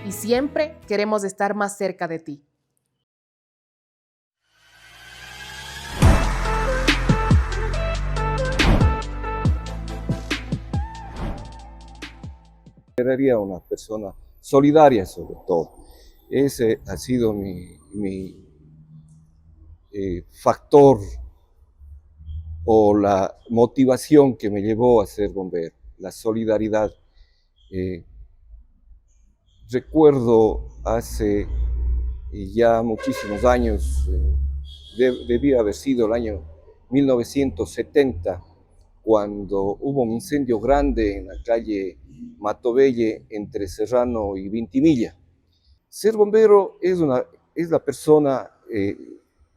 y siempre queremos estar más cerca de ti. Sería una persona solidaria sobre todo. Ese ha sido mi factor o la motivación que me llevó a ser bombero, la solidaridad. Recuerdo hace ya muchísimos años, debía haber sido el año 1970, cuando hubo un incendio grande en la calle Matobelle entre Serrano y Vintimilla. Ser bombero es la persona,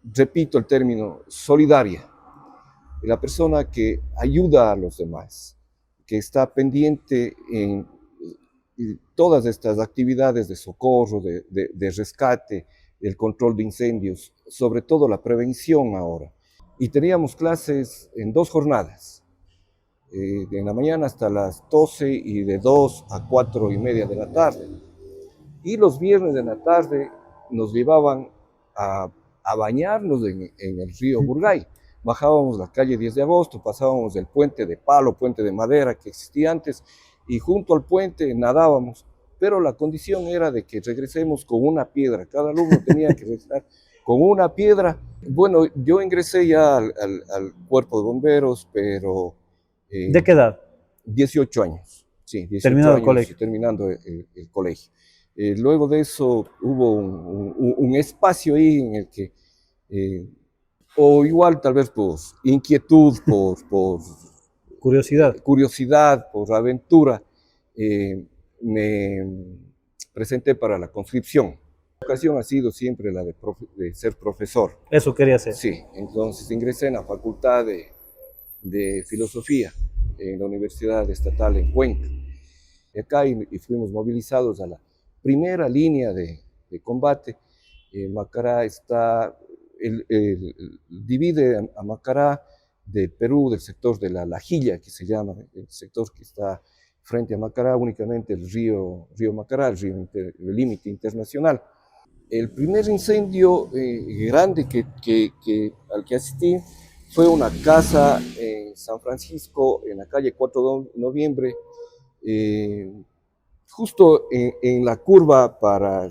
repito el término, solidaria, la persona que ayuda a los demás, que está pendiente en todas estas actividades de socorro, de rescate, el control de incendios, sobre todo la prevención ahora. Y teníamos clases en 2 jornadas, en la mañana hasta las 12 y de 2 a 4 y media de la tarde. Y los viernes de la tarde nos llevaban a bañarnos en el río Burgay. Bajábamos la calle 10 de agosto, pasábamos el puente de palo, puente de madera que existía antes, y junto al puente nadábamos, pero la condición era de que regresemos con una piedra. Cada alumno tenía que regresar con una piedra. Bueno, yo ingresé ya al cuerpo de bomberos, pero... ¿De qué edad? 18 años, sí, 18 terminando años, el colegio. Terminando el colegio. Luego de eso hubo un espacio ahí en el que, o igual tal vez por inquietud, por curiosidad, por aventura, me presenté para la conscripción. La ocasión ha sido siempre la de ser profesor. Eso quería hacer. Sí, entonces ingresé en la Facultad de Filosofía en la Universidad Estatal en Cuenca. Acá y fuimos movilizados a la primera línea de combate. Macará divide a Macará de Perú, del sector de la Lajilla, que se llama, el sector que está frente a Macará, únicamente el río Macará, el límite internacional. El primer incendio grande al que asistí fue una casa en San Francisco, en la calle 4 de noviembre, justo en la curva para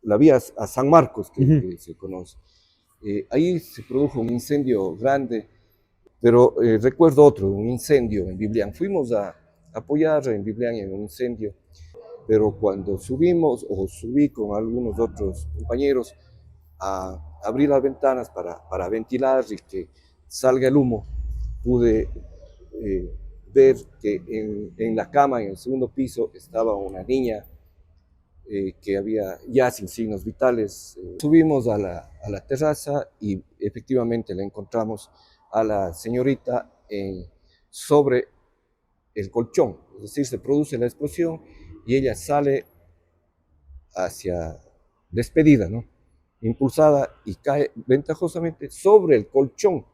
la vía a San Marcos, que se conoce. Ahí se produjo un incendio grande, pero recuerdo un incendio en Biblián. Fuimos a apoyar en Biblián en un incendio, pero cuando subí con algunos otros compañeros a abrir las ventanas para ventilar y que salga el humo, pude ver que en la cama, en el segundo piso, estaba una niña que había ya sin signos vitales. Subimos a la terraza y efectivamente la encontramos a la señorita sobre el colchón, es decir, se produce la explosión y ella sale hacia despedida, ¿no? Impulsada y cae ventajosamente sobre el colchón.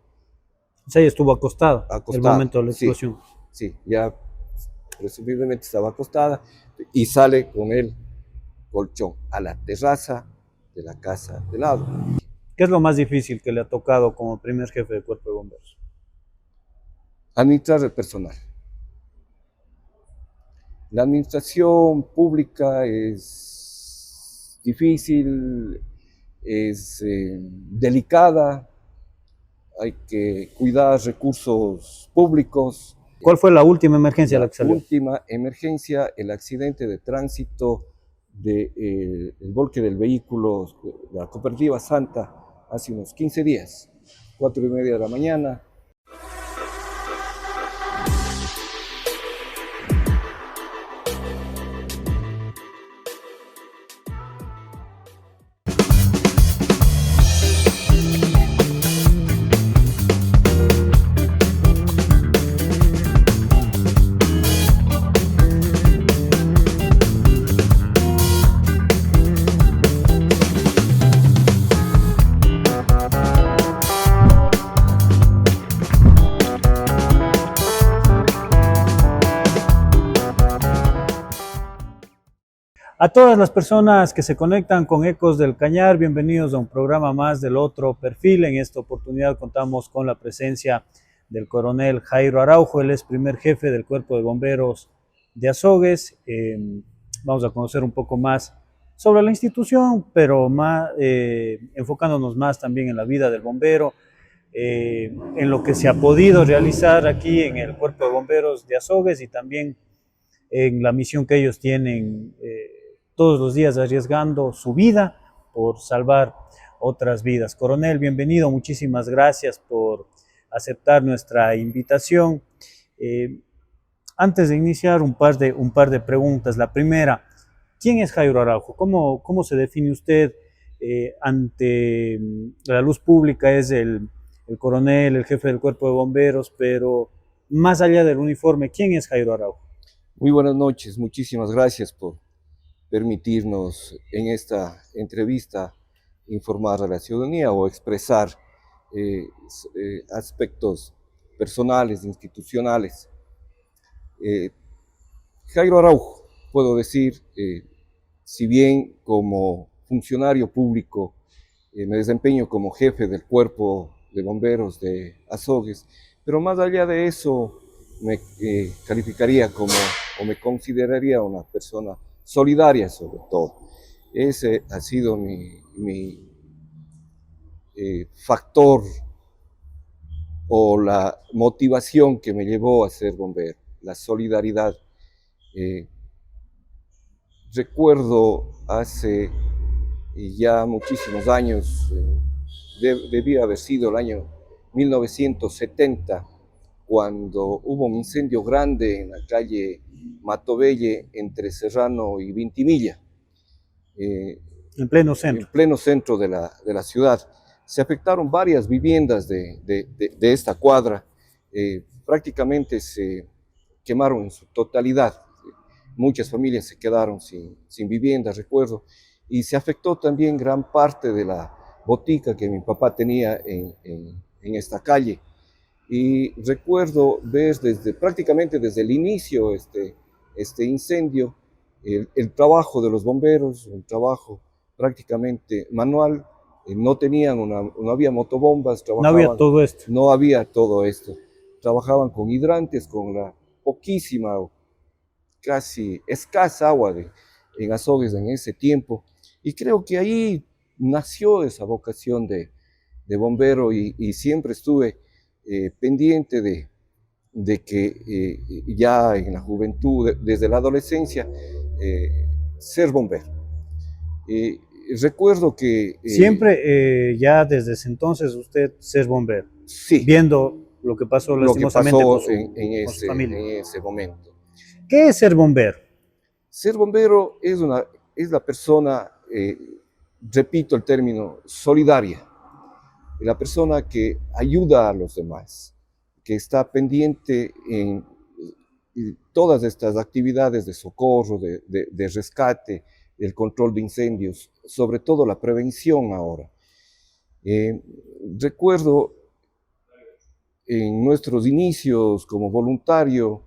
O sea, ella estuvo acostada en el momento de la explosión. Sí, ya presumiblemente estaba acostada y sale con el colchón a la terraza de la casa de lado. ¿Qué es lo más difícil que le ha tocado como primer jefe de cuerpo de bomberos? Administrar el personal. La administración pública es difícil, es delicada, hay que cuidar recursos públicos. ¿Cuál fue la última emergencia a la que salió? La última emergencia, el accidente de tránsito del volque del vehículo de la Cooperativa Santa hace unos 15 días, 4:30 de la mañana. A todas las personas que se conectan con Ecos del Cañar, bienvenidos a un programa más del Otro Perfil. En esta oportunidad contamos con la presencia del coronel Jairo Araujo, él es primer jefe del Cuerpo de Bomberos de Azogues. Vamos a conocer un poco más sobre la institución, pero más, enfocándonos más también en la vida del bombero, en lo que se ha podido realizar aquí en el Cuerpo de Bomberos de Azogues y también en la misión que ellos tienen todos los días arriesgando su vida por salvar otras vidas. Coronel, bienvenido, muchísimas gracias por aceptar nuestra invitación. Antes de iniciar, un par de preguntas. La primera, ¿quién es Jairo Araujo? ¿Cómo se define usted ante la luz pública? Es el coronel, el jefe del Cuerpo de Bomberos, pero más allá del uniforme, ¿quién es Jairo Araujo? Muy buenas noches, muchísimas gracias por permitirnos en esta entrevista informar a la ciudadanía o expresar aspectos personales, institucionales. Jairo Araujo, puedo decir, si bien como funcionario público me desempeño como jefe del Cuerpo de Bomberos de Azogues, pero más allá de eso me calificaría como, o me consideraría una persona solidaria sobre todo. Ese ha sido mi factor o la motivación que me llevó a ser bombero, la solidaridad. Recuerdo hace ya muchísimos años, debía haber sido el año 1970, cuando hubo un incendio grande en la calle Matobelle entre Serrano y Vintimilla. En pleno centro. En pleno centro de la ciudad. Se afectaron varias viviendas de esta cuadra, prácticamente se quemaron en su totalidad. Muchas familias se quedaron sin vivienda, recuerdo, y se afectó también gran parte de la botica que mi papá tenía en esta calle. Y recuerdo ver prácticamente desde el inicio este incendio, el trabajo de los bomberos, un trabajo prácticamente manual. No había motobombas, No había todo esto. No había todo esto. Trabajaban con hidrantes, con la poquísima o casi escasa agua en Azogues en ese tiempo. Y creo que ahí nació esa vocación de bombero y siempre estuve pendiente de que ya en la juventud, desde la adolescencia, ser bombero. Recuerdo que... Siempre, ya desde ese entonces, usted ser bombero. Sí. Viendo lo que pasó lastimosamente con su familia. En ese momento. ¿Qué es ser bombero? Ser bombero es la persona, repito el término, solidaria. La persona que ayuda a los demás, que está pendiente en todas estas actividades de socorro, de rescate, el control de incendios, sobre todo la prevención ahora. Recuerdo en nuestros inicios como voluntario,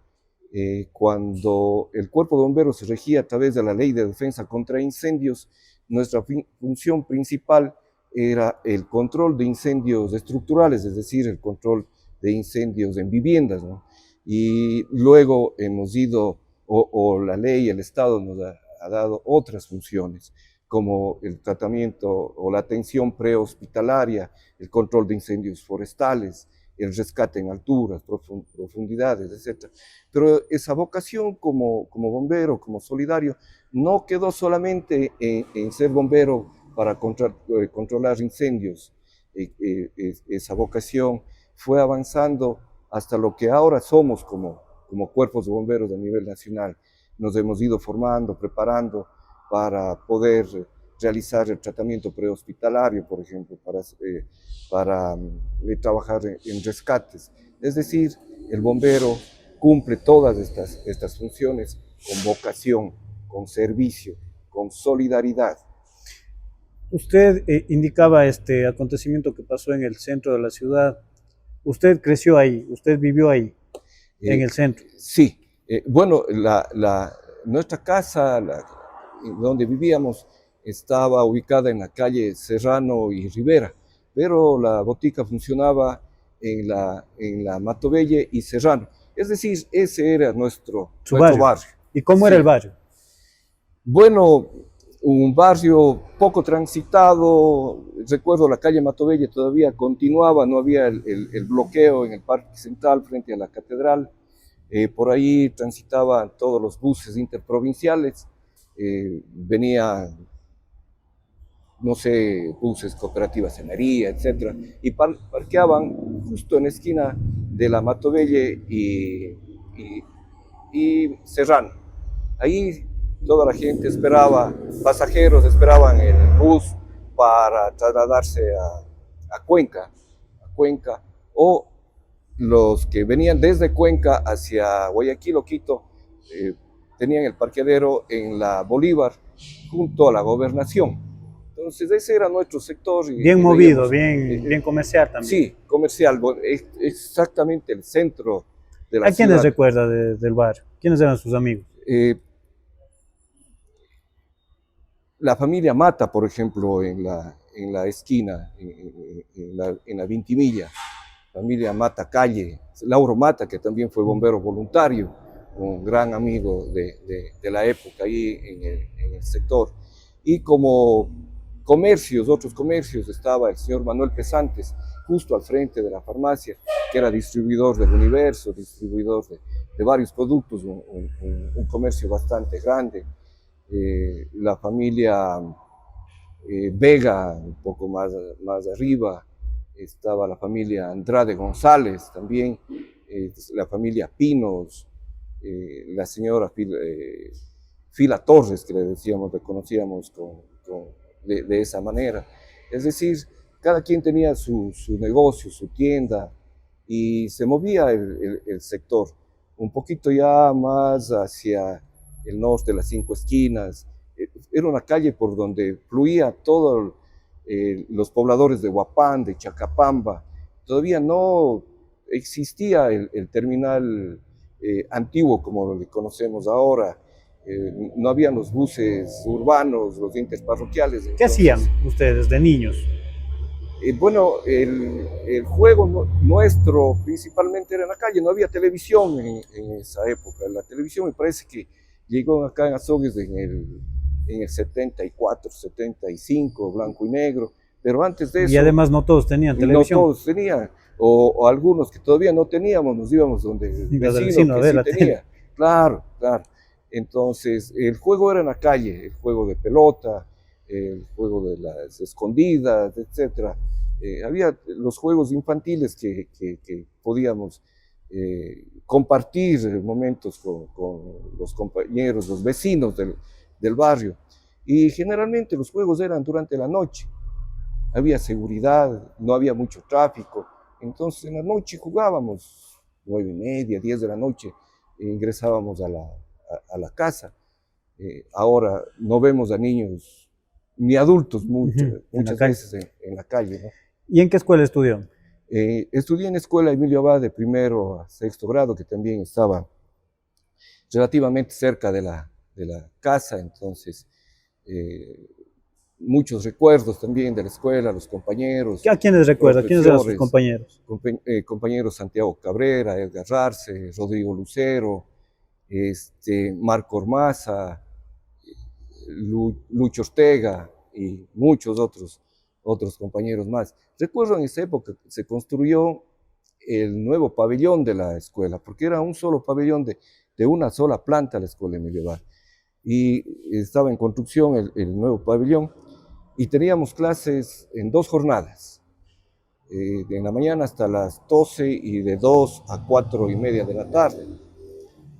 cuando el Cuerpo de Bomberos se regía a través de la Ley de Defensa contra Incendios, nuestra función principal era el control de incendios estructurales, es decir, el control de incendios en viviendas, ¿no? Y luego hemos ido, o la ley, el Estado nos ha dado otras funciones, como el tratamiento o la atención prehospitalaria, el control de incendios forestales, el rescate en alturas, profundidades, etc. Pero esa vocación como bombero, como solidario, no quedó solamente en ser bombero para controlar incendios. Esa vocación fue avanzando hasta lo que ahora somos como cuerpos de bomberos a nivel nacional. Nos hemos ido formando, preparando para poder realizar el tratamiento prehospitalario, por ejemplo, para trabajar en rescates. Es decir, el bombero cumple todas estas funciones con vocación, con servicio, con solidaridad. Usted indicaba este acontecimiento que pasó en el centro de la ciudad. Usted creció ahí, usted vivió ahí, en el centro. Sí. Bueno, nuestra casa donde vivíamos estaba ubicada en la calle Serrano y Rivera, pero la botica funcionaba en la Matobelle y Serrano. Es decir, ese era nuestro barrio. ¿Y cómo Sí. era el barrio? Bueno, un barrio poco transitado. Recuerdo la calle Matobelle todavía continuaba, no había el bloqueo en el Parque Central frente a la Catedral. Por ahí transitaban todos los buses interprovinciales. Venían, no sé, buses cooperativas Enería, etcétera, y parqueaban justo en la esquina de la Matobelle y Serrano. Ahí toda la gente esperaba, pasajeros esperaban el bus para trasladarse a Cuenca, o los que venían desde Cuenca hacia Guayaquil o Quito tenían el parqueadero en la Bolívar junto a la gobernación. Entonces ese era nuestro sector. Bien movido, bien comercial también. Sí, comercial, exactamente el centro de la ciudad. ¿A quiénes recuerda del barrio? ¿Quiénes eran sus amigos? La familia Mata, por ejemplo, en la esquina, en la Vintimilla, familia Mata Calle, Lauro Mata, que también fue bombero voluntario, un gran amigo de la época ahí en el sector. Y como otros comercios, estaba el señor Manuel Pesantes, justo al frente de la farmacia, que era distribuidor del Universo, distribuidor de varios productos, un comercio bastante grande. La familia Vega, un poco más arriba, estaba la familia Andrade González también, la familia Pinos, la señora Fila Torres, que le conocíamos de esa manera. Es decir, cada quien tenía su negocio, su tienda, y se movía el sector un poquito ya más hacia el norte de las Cinco Esquinas. Era una calle por donde fluía todos los pobladores de Huapán, de Chacapamba. Todavía no existía el terminal antiguo como lo conocemos ahora. No habían los buses urbanos, los interparroquiales. ¿Qué hacían ustedes de niños? Bueno, el juego nuestro principalmente era en la calle. No había televisión en esa época. La televisión me parece que llegó acá en Azogues en el 74, 75, blanco y negro, pero antes de eso... Y además no todos tenían televisión. No todos tenían, o algunos que todavía no teníamos, nos íbamos donde el vecino que sí tenía. Claro. Entonces, el juego era en la calle, el juego de pelota, el juego de las escondidas, etc. Había los juegos infantiles que podíamos compartir momentos con los compañeros, los vecinos del barrio. Y generalmente los juegos eran durante la noche. Había seguridad, no había mucho tráfico. Entonces en la noche jugábamos, 9:30, 10 de la noche, e ingresábamos a la casa. Ahora no vemos a niños ni adultos muchas veces en la calle, ¿no? ¿Y en qué escuela estudió? Estudié en la escuela Emilio Abad de primero a sexto grado, que también estaba relativamente cerca de la casa. Entonces muchos recuerdos también de la escuela, los compañeros. ¿A quiénes recuerda? ¿Quiénes eran sus compañeros? Compañeros Santiago Cabrera, Edgar Arce, Rodrigo Lucero, Marco Ormaza, Lucho Ortega y muchos otros compañeros más. Recuerdo en esa época se construyó el nuevo pabellón de la escuela, porque era un solo pabellón de una sola planta la escuela Emilio Abad. Y estaba en construcción el nuevo pabellón, y teníamos clases en 2 jornadas, en la mañana hasta las 12 y de 2 a 4:30 de la tarde.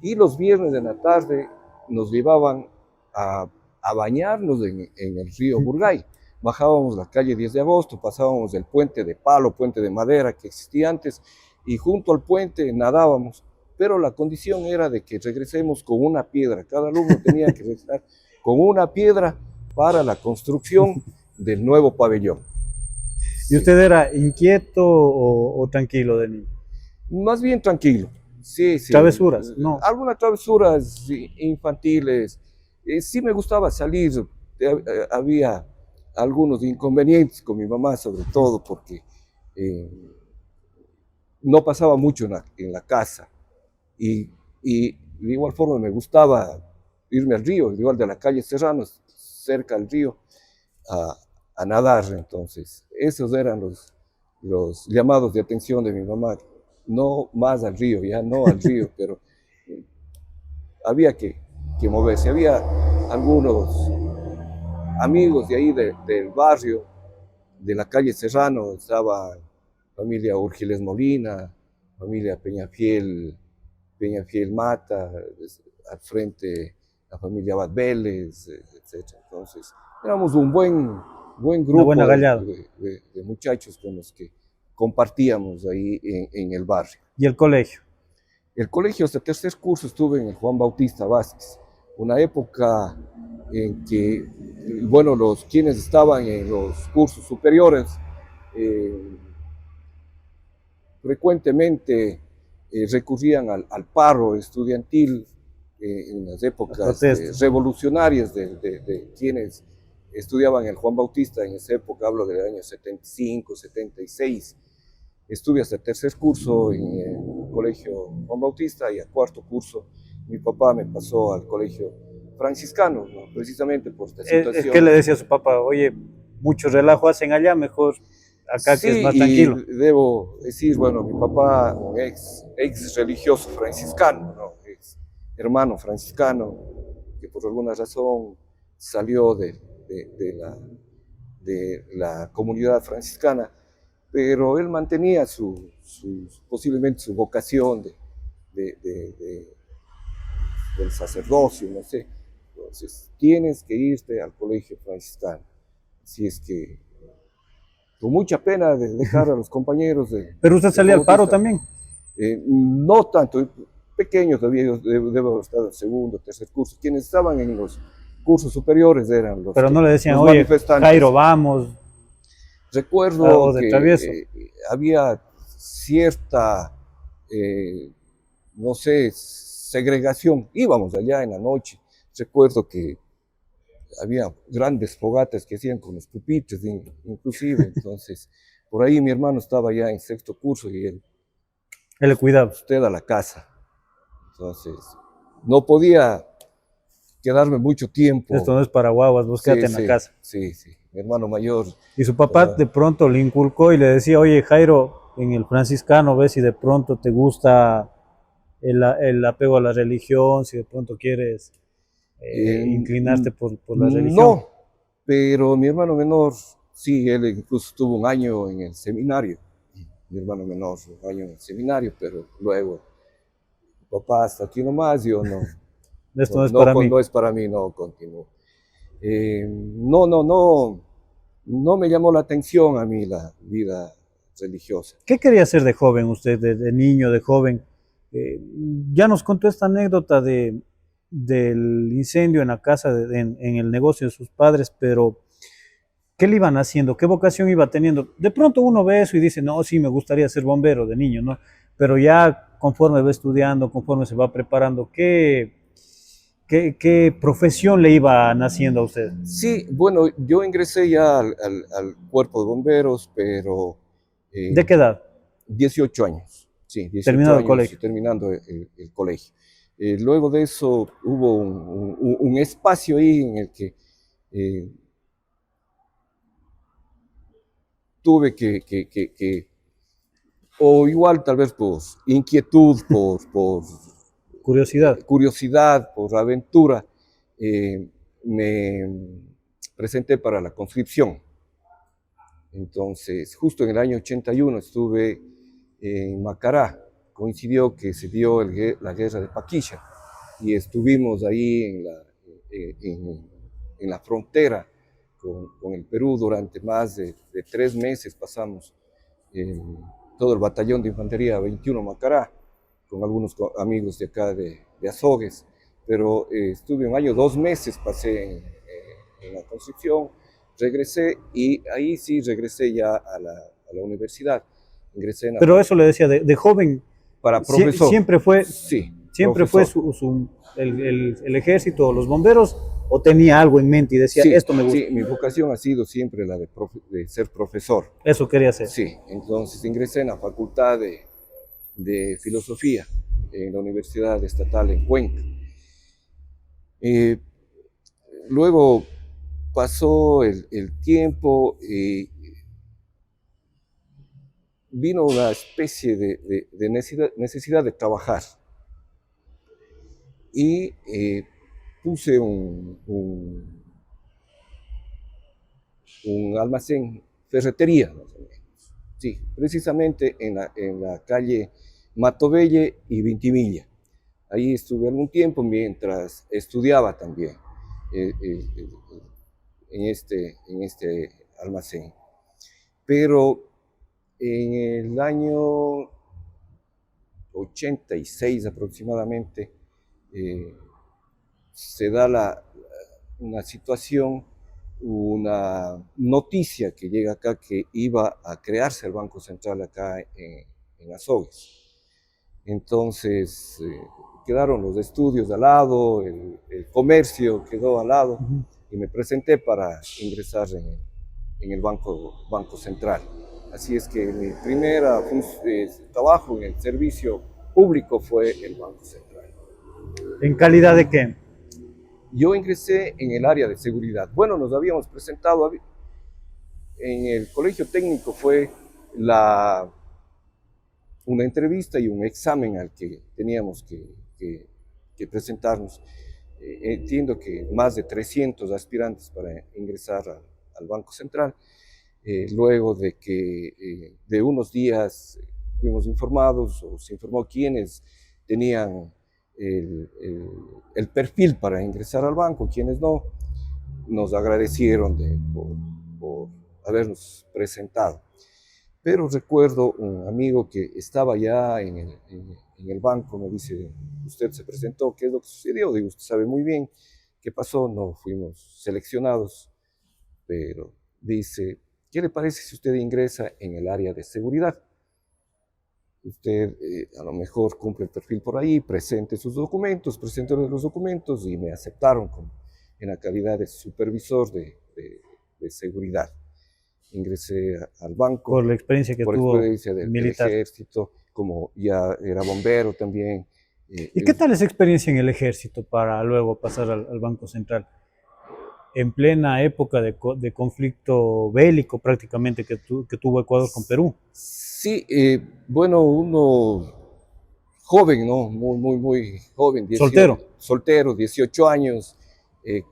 Y los viernes de la tarde nos llevaban a bañarnos en el río Burgay. Bajábamos la calle 10 de agosto, pasábamos el puente de palo, puente de madera que existía antes, y junto al puente nadábamos, pero la condición era de que regresemos con una piedra. Cada alumno tenía que regresar con una piedra para la construcción del nuevo pabellón. ¿Y usted era inquieto o tranquilo de niño? Más bien tranquilo, sí. ¿Travesuras? No. Algunas travesuras infantiles, Sí me gustaba salir, había algunos inconvenientes con mi mamá, sobre todo porque eh, no pasaba mucho en la casa y de igual forma me gustaba irme al río, igual de la calle Serrano, cerca al río, a, a nadar. Entonces, esos eran los llamados de atención de mi mamá, no más al río, ya no al río, pero había que moverse. Había algunos amigos de ahí del barrio, de la calle Serrano, estaba familia Urgiles Molina, familia Peñafiel Mata, al frente la familia Abad Vélez, etc. Entonces, éramos un buen Una buena grupo gallada. de muchachos con los que compartíamos ahí en el barrio. ¿Y el colegio? El colegio hasta tercer curso estuve en el Juan Bautista Vázquez, una época en que, bueno, quienes estaban en los cursos superiores eh, frecuentemente recurrían al paro estudiantil en las épocas revolucionarias de quienes estudiaban el Juan Bautista. En esa época, hablo del año 75, 76. Estuve hasta el tercer curso en el colegio Juan Bautista y a cuarto curso mi papá me pasó al colegio franciscano, ¿no? Precisamente por esta situación. ¿Qué le decía a su papá? Oye, mucho relajo hacen allá, mejor acá Sí, que es más y tranquilo. debo decir, bueno, mi papá, un ex religioso franciscano, ¿no? Ex hermano franciscano, que por alguna razón salió de la comunidad franciscana, pero él mantenía posiblemente su vocación del sacerdocio, no sé. Entonces, tienes que irte al colegio franciscano. Si es que, con mucha pena de dejar a los compañeros de... ¿Pero usted salía al paro también? No tanto, pequeño todavía, yo debo haber estado en segundo, tercer curso. Quienes estaban en los cursos superiores eran los... Pero no le decían, los oye, manifestantes. Jairo, vamos. Recuerdo de que travieso. había cierta, no sé, segregación. Íbamos allá en la noche. Recuerdo que había grandes fogatas que hacían con los pupitres, inclusive. Entonces, por ahí mi hermano estaba ya en sexto curso y él le cuidaba. Usted a la casa. Entonces, no podía quedarme mucho tiempo. Esto no es para guaguas, vos quédate en la casa. Sí, mi hermano mayor. Y su papá de pronto le inculcó y le decía, oye, Jairo, en el franciscano, ves si de pronto te gusta el apego a la religión, si de pronto quieres inclinarte por la religión. No, pero mi hermano menor, sí, él incluso estuvo un año en el seminario. Mi hermano menor, un año en el seminario, pero luego, papá, hasta aquí nomás, yo no. Esto no es para mí. No es para mí, no continúo. No me llamó la atención a mí la vida religiosa. ¿Qué quería hacer de joven usted, de niño, de joven? Ya nos contó esta anécdota del incendio en la casa, en el negocio de sus padres, pero ¿qué le iban haciendo? ¿Qué vocación iba teniendo? De pronto uno ve eso y dice, no, sí, me gustaría ser bombero de niño, ¿no? Pero ya conforme va estudiando, conforme se va preparando, ¿qué profesión le iba naciendo a usted? Sí, bueno, yo ingresé ya al cuerpo de bomberos, pero... ¿De qué edad? 18 años, sí, 18 terminando años, el colegio. Terminando el colegio. Luego de eso hubo un espacio ahí en el que tuve o igual tal vez por inquietud, por curiosidad, por aventura, me presenté para la conscripción. Entonces, justo en el año 81 estuve en Macará. Coincidió que se dio la guerra de Paquilla y estuvimos ahí en la frontera con el Perú durante más de 3 meses. Pasamos todo el batallón de infantería 21 Macará con algunos amigos de acá de Azogues, pero estuve un año, 2 meses pasé en la conscripción. Regresé y ahí sí regresé ya a la universidad. Ingresé en Pero eso le decía, de joven, para profesor. siempre fue, sí, siempre fue el ejército, los bomberos, o tenía algo en mente y decía, Sí, esto me gusta? sí, mi vocación ha sido siempre la de ser profesor. Eso quería hacer. Sí, entonces ingresé en la Facultad de Filosofía en la Universidad Estatal en Cuenca. Eh, Luego pasó el tiempo y vino una especie de necesidad de trabajar. Y puse un almacén, ferretería, más o menos. Sí, precisamente en la calle Matovelle y Vintimilla. Ahí estuve algún tiempo mientras estudiaba también eh, eh, eh, en este almacén. Pero en el año 86 aproximadamente eh, se da una situación, una noticia que llega acá que iba a crearse el Banco Central acá en Azogues. Entonces quedaron los estudios al lado, el comercio quedó al lado y me presenté para ingresar en el Banco Central. Así es que mi primer trabajo en el servicio público fue el Banco Central. ¿En calidad de qué? Yo ingresé en el área de seguridad. Bueno, nos habíamos presentado en el colegio técnico, fue una entrevista y un examen al que teníamos que presentarnos. Entiendo que más de 300 aspirantes para ingresar al Banco Central. Luego de que de unos días fuimos informados, o se informó quiénes tenían el perfil para ingresar al banco, quienes no, nos agradecieron por habernos presentado. Pero recuerdo un amigo que estaba ya en el banco, me dice, usted se presentó, ¿qué es lo que sucedió? Digo, usted sabe muy bien qué pasó, no fuimos seleccionados, pero dice, ¿qué le parece si usted ingresa en el área de seguridad? Usted a lo mejor cumple el perfil por ahí, presente sus documentos, presente los documentos y me aceptaron en la calidad de supervisor de seguridad. Ingresé al banco. Por la experiencia que por tuvo experiencia del ejército, como ya era bombero también. ¿Y qué tal esa experiencia en el ejército para luego pasar al Banco Central? En plena época de conflicto bélico prácticamente que tuvo Ecuador con Perú. Sí, bueno, uno joven, ¿no? Muy joven. Soltero, 18 años,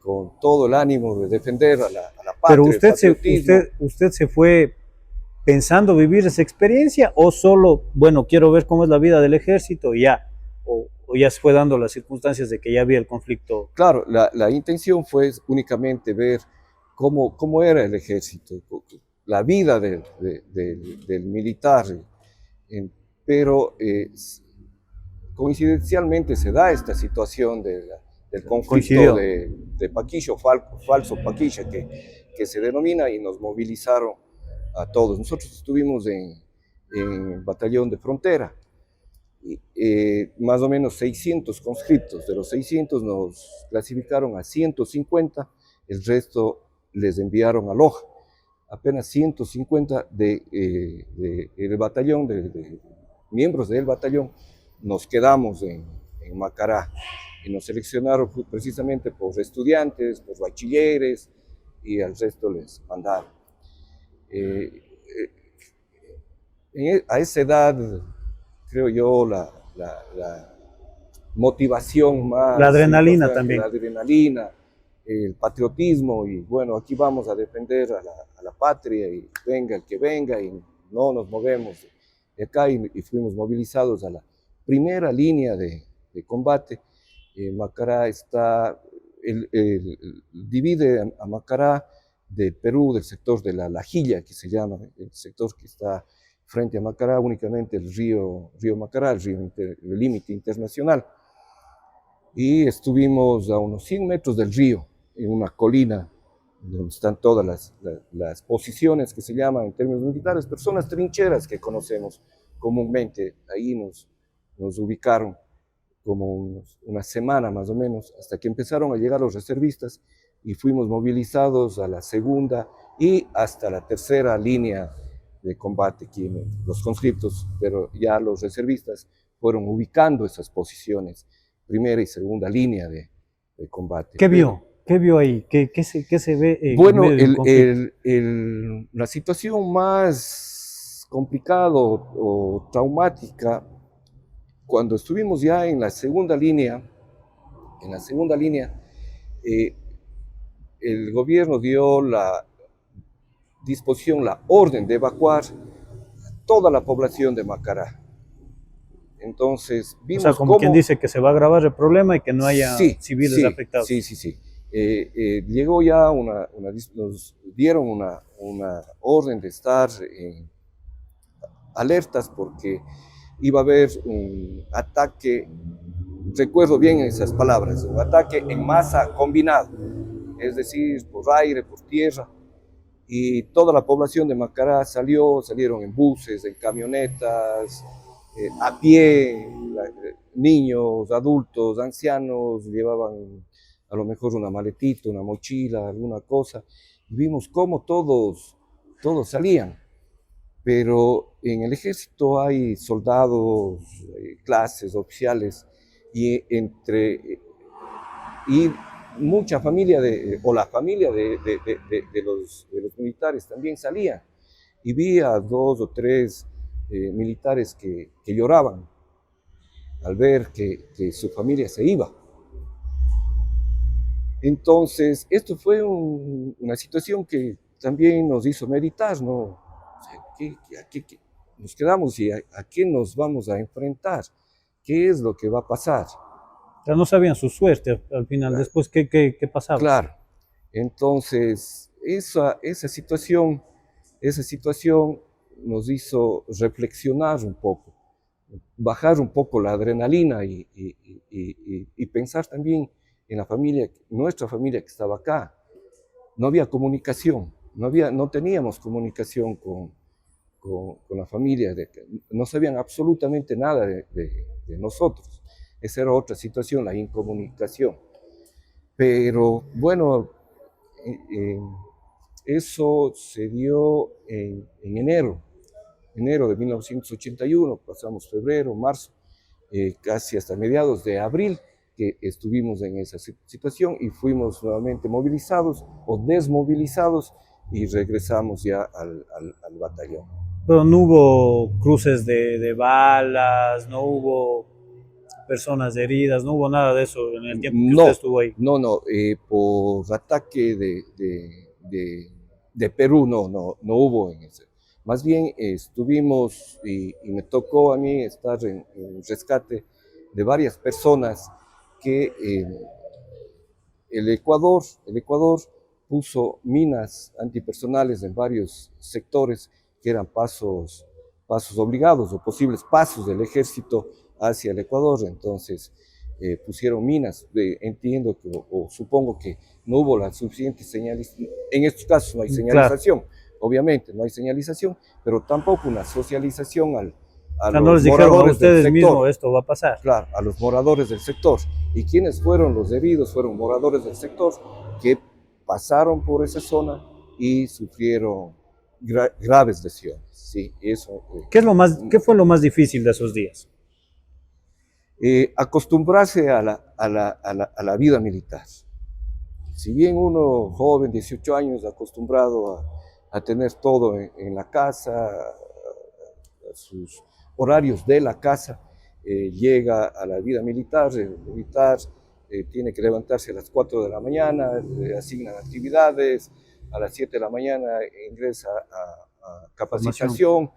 con todo el ánimo de defender a la patria. Pero usted se fue pensando vivir esa experiencia o solo, bueno, quiero ver cómo es la vida del ejército y ya, o ya se fue dando las circunstancias de que ya había el conflicto. Claro, la intención fue únicamente ver cómo era el ejército, la vida del militar, pero coincidencialmente se da esta situación del conflicto de Paquillo, falso Paquilla, que se denomina, y nos movilizaron a todos. Nosotros estuvimos en batallón de frontera, más o menos 600 conscriptos. De los 600 nos clasificaron a 150, el resto les enviaron a Loja. Apenas 150 del batallón, de miembros del batallón, nos quedamos en Macará y nos seleccionaron precisamente por estudiantes, por bachilleres, y al resto les mandaron. A esa edad, creo yo, la motivación más... La adrenalina también. La adrenalina, el patriotismo, y bueno, aquí vamos a defender a la patria, y venga el que venga, y no nos movemos de acá, y fuimos movilizados a la primera línea de combate. Macará divide a Macará de Perú, del sector de la Lajilla, que se llama, el sector que está frente a Macará, únicamente el río Macará, el límite internacional. Y estuvimos a unos 100 metros del río, en una colina, donde están todas las posiciones que se llaman en términos militares, personas trincheras que conocemos comúnmente. Ahí nos ubicaron una semana más o menos, hasta que empezaron a llegar los reservistas y fuimos movilizados a la segunda y hasta la tercera línea de combate, los conscriptos, pero ya los reservistas fueron ubicando esas posiciones, primera y segunda línea de combate. ¿Qué vio? ¿Qué vio ahí? ¿Qué se ve en bueno, medio del conflicto? la situación más complicada o traumática, cuando estuvimos ya en la segunda línea, eh, el gobierno dio la disposición, la orden de evacuar toda la población de Macará. Entonces O vimos sea, como quien dice que se va a agravar el problema y que no haya civiles afectados. Sí. Llegó ya nos dieron una orden de estar alertas porque iba a haber un ataque, recuerdo bien esas palabras, un ataque en masa combinado, es decir, por aire, por tierra, y toda la población de Macará salieron en buses, en camionetas, a pie, niños, adultos, ancianos, llevaban a lo mejor una maletita, una mochila, alguna cosa, y vimos cómo todos salían. Pero en el ejército hay soldados, clases, oficiales, y mucha familia o la familia de los militares también salía. Y vi a 2 o 3 militares que lloraban al ver que su familia se iba. Entonces, esto fue una situación que también nos hizo meditar, ¿no? O sea, ¿qué nos quedamos y a qué nos vamos a enfrentar? ¿Qué es lo que va a pasar? Ya no sabían su suerte al final. Claro. Después, ¿qué pasaba? Claro. Entonces, esa situación nos hizo reflexionar un poco, bajar un poco la adrenalina y pensar también en la familia, nuestra familia que estaba acá. No había comunicación, no teníamos comunicación con la familia, no sabían absolutamente nada de nosotros. Esa era otra situación, la incomunicación. Pero bueno, eso se dio en enero de 1981, pasamos febrero, marzo, casi hasta mediados de abril, que estuvimos en esa situación y fuimos nuevamente movilizados o desmovilizados y regresamos ya al batallón. Pero no hubo cruces de balas, no hubo personas heridas, no hubo nada de eso en el tiempo que usted estuvo ahí. No, por ataque de Perú no hubo en ese. Más bien estuvimos, y me tocó a mí estar en rescate de varias personas que el Ecuador puso minas antipersonales en varios sectores que eran pasos obligados o posibles pasos del ejército hacia el Ecuador. Entonces pusieron minas. Entiendo o supongo que no hubo la suficiente señalización. En estos casos no hay señalización, claro. Obviamente no hay señalización, pero tampoco una socialización a los no les dijeron moradores a ustedes del sector. Mismos esto va a pasar. Claro, a los moradores del sector. ¿Y quiénes fueron los heridos? Fueron moradores del sector que pasaron por esa zona y sufrieron graves lesiones. Sí, eso. ¿Qué fue lo más difícil de esos días? Acostumbrarse a la vida militar. Si bien uno joven, 18 años, acostumbrado a tener todo en la casa, a sus horarios de la casa, llega a la vida militar. El militar tiene que levantarse a las 4 de la mañana, le asignan actividades, a las 7 de la mañana ingresa a capacitación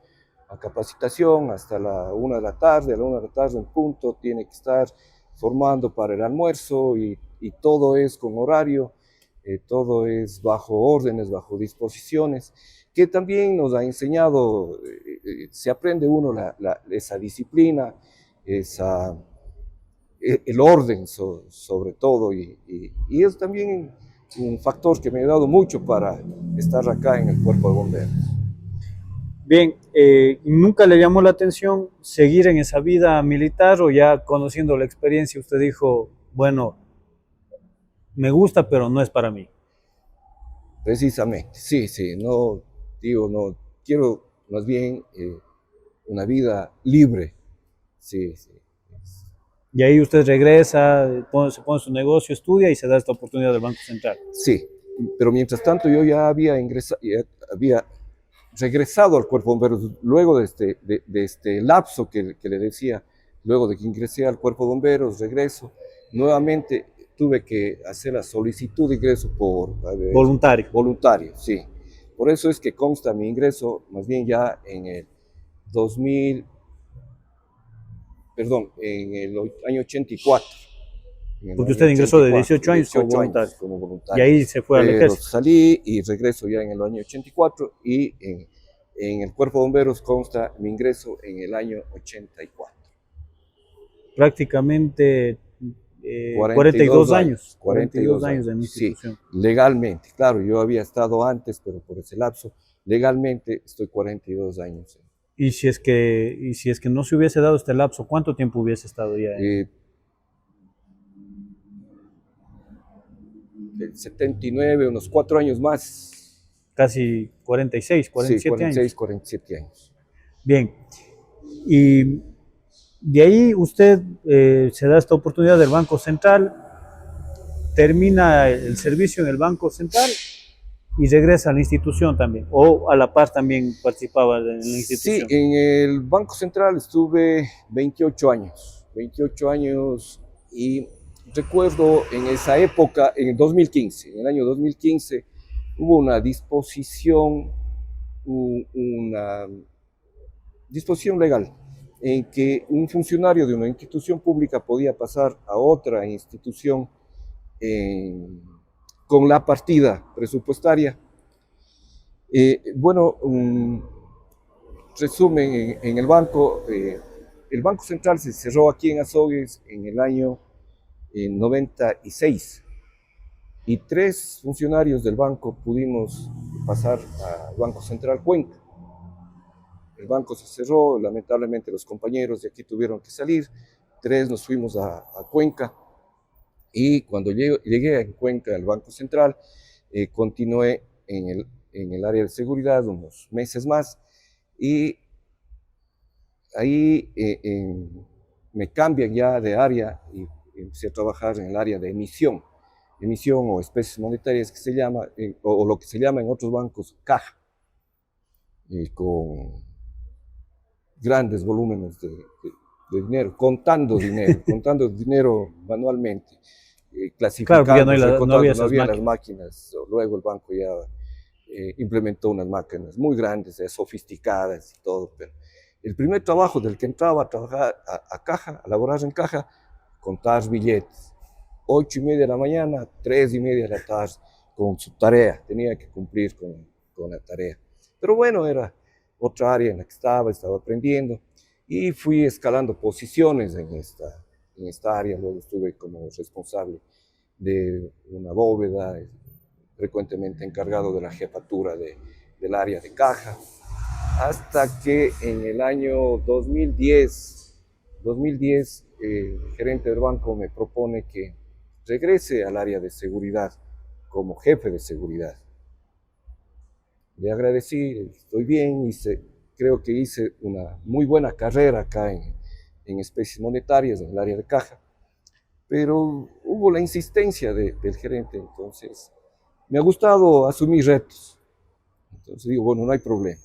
hasta la 1 de la tarde, a la 1 de la tarde en punto, tiene que estar formando para el almuerzo y todo es con horario, todo es bajo órdenes, bajo disposiciones, que también nos ha enseñado, se aprende uno esa disciplina, el orden sobre todo, y es también un factor que me ha ayudado mucho para estar acá en el Cuerpo de Bomberos. Bien, ¿nunca le llamó la atención seguir en esa vida militar o ya conociendo la experiencia usted dijo, bueno, me gusta, pero no es para mí? Precisamente, sí, sí, no, digo, no, quiero más bien una vida libre, sí, sí. Y ahí usted regresa, se pone su negocio, estudia y se da esta oportunidad del Banco Central. Sí, pero mientras tanto yo ya había ingresado, había regresado al Cuerpo de Bomberos luego de este lapso que le decía, luego de que ingresé al Cuerpo de Bomberos, regreso, nuevamente tuve que hacer la solicitud de ingreso por Voluntario. voluntario, sí. Por eso es que consta mi ingreso más bien ya en el 2000, perdón, en el año 84. Porque usted ingresó de 18 años como voluntario. Como voluntario. Y ahí se fue al ejército. Salí y regreso ya en el año 84 y en el Cuerpo de Bomberos consta mi ingreso en el año 84. Prácticamente 42 años. 42 años en institución. Sí, legalmente, claro, yo había estado antes, pero por ese lapso, legalmente estoy 42 años. Y si es que no se hubiese dado este lapso, ¿cuánto tiempo hubiese estado ya? El 79, unos 4 años más. Casi 46, 47 sí, 46, años. 47 años. Bien. Y de ahí usted se da esta oportunidad del Banco Central, termina el servicio en el Banco Central y regresa a la institución también, o a la par también participaba en la institución. Sí, en el Banco Central estuve 28 años y recuerdo en esa época, en el 2015, en el año 2015, hubo una disposición legal en que un funcionario de una institución pública podía pasar a otra institución con la partida presupuestaria. Bueno, resumen, en el Banco Central se cerró aquí en Azogues en el año 96 y 3 funcionarios del banco pudimos pasar al Banco Central Cuenca. El banco se cerró, lamentablemente los compañeros de aquí tuvieron que salir, 3 nos fuimos a Cuenca y cuando llegué a Cuenca al Banco Central, continué en el área de seguridad unos meses más y ahí me cambian ya de área y empecé a trabajar en el área de emisión o especies monetarias que se llama, o lo que se llama en otros bancos caja, con grandes volúmenes de dinero, contando dinero manualmente, clasificando, claro, ya no había las máquinas. Luego el banco ya implementó unas máquinas muy grandes, sofisticadas y todo, pero el primer trabajo del que entraba a trabajar a caja, a laborar en caja, contar billetes, 8:30 de la mañana, 3:30 de la tarde, con su tarea, tenía que cumplir con la tarea. Pero bueno, era otra área en la que estaba aprendiendo y fui escalando posiciones en esta área. Luego estuve como responsable de una bóveda, frecuentemente encargado de la jefatura del área de caja, hasta que en el año 2010 el gerente del banco me propone que regrese al área de seguridad como jefe de seguridad. Le agradecí, estoy bien, creo que hice una muy buena carrera acá en especies monetarias, en el área de caja, pero hubo la insistencia del gerente, entonces me ha gustado asumir retos. Entonces digo, bueno, no hay problema.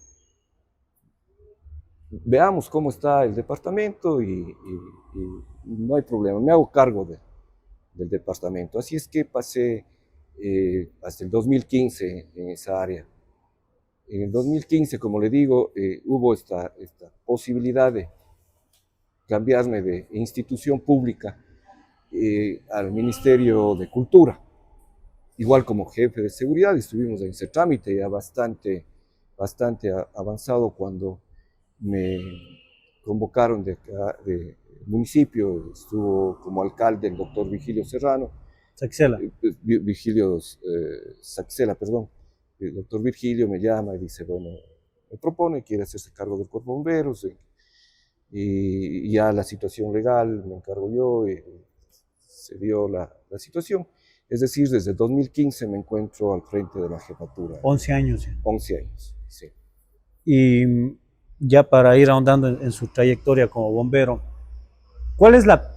Veamos cómo está el departamento y no hay problema, me hago cargo del departamento. Así es que pasé hasta el 2015 en esa área. En el 2015, como le digo, hubo esta posibilidad de cambiarme de institución pública al Ministerio de Cultura. Igual como jefe de seguridad, estuvimos en ese trámite ya bastante avanzado cuando me convocaron del municipio. Estuvo como alcalde el doctor Virgilio Serrano. Saxela. Saxela, perdón. El doctor Virgilio me llama y dice, bueno, me propone, quiere hacerse cargo del Cuerpo de Bomberos, y ya la situación legal me encargo yo, se dio la situación. Es decir, desde 2015 me encuentro al frente de la jefatura. 11 años ya. 11 años, sí. Y ya para ir ahondando en su trayectoria como bombero, ¿cuál es la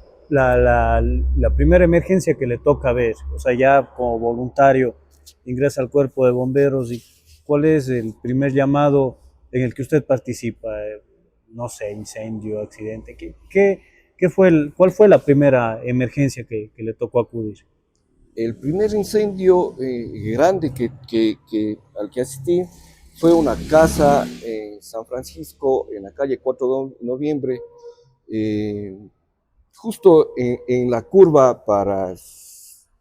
primera emergencia que le toca ver? O sea, ya como voluntario ingresa al cuerpo de bomberos y ¿cuál es el primer llamado en el que usted participa? No sé, incendio, accidente. ¿Cuál fue la primera emergencia que le tocó acudir? El primer incendio grande al que asistí fue una casa en San Francisco, en la calle 4 de noviembre, eh, justo en la curva para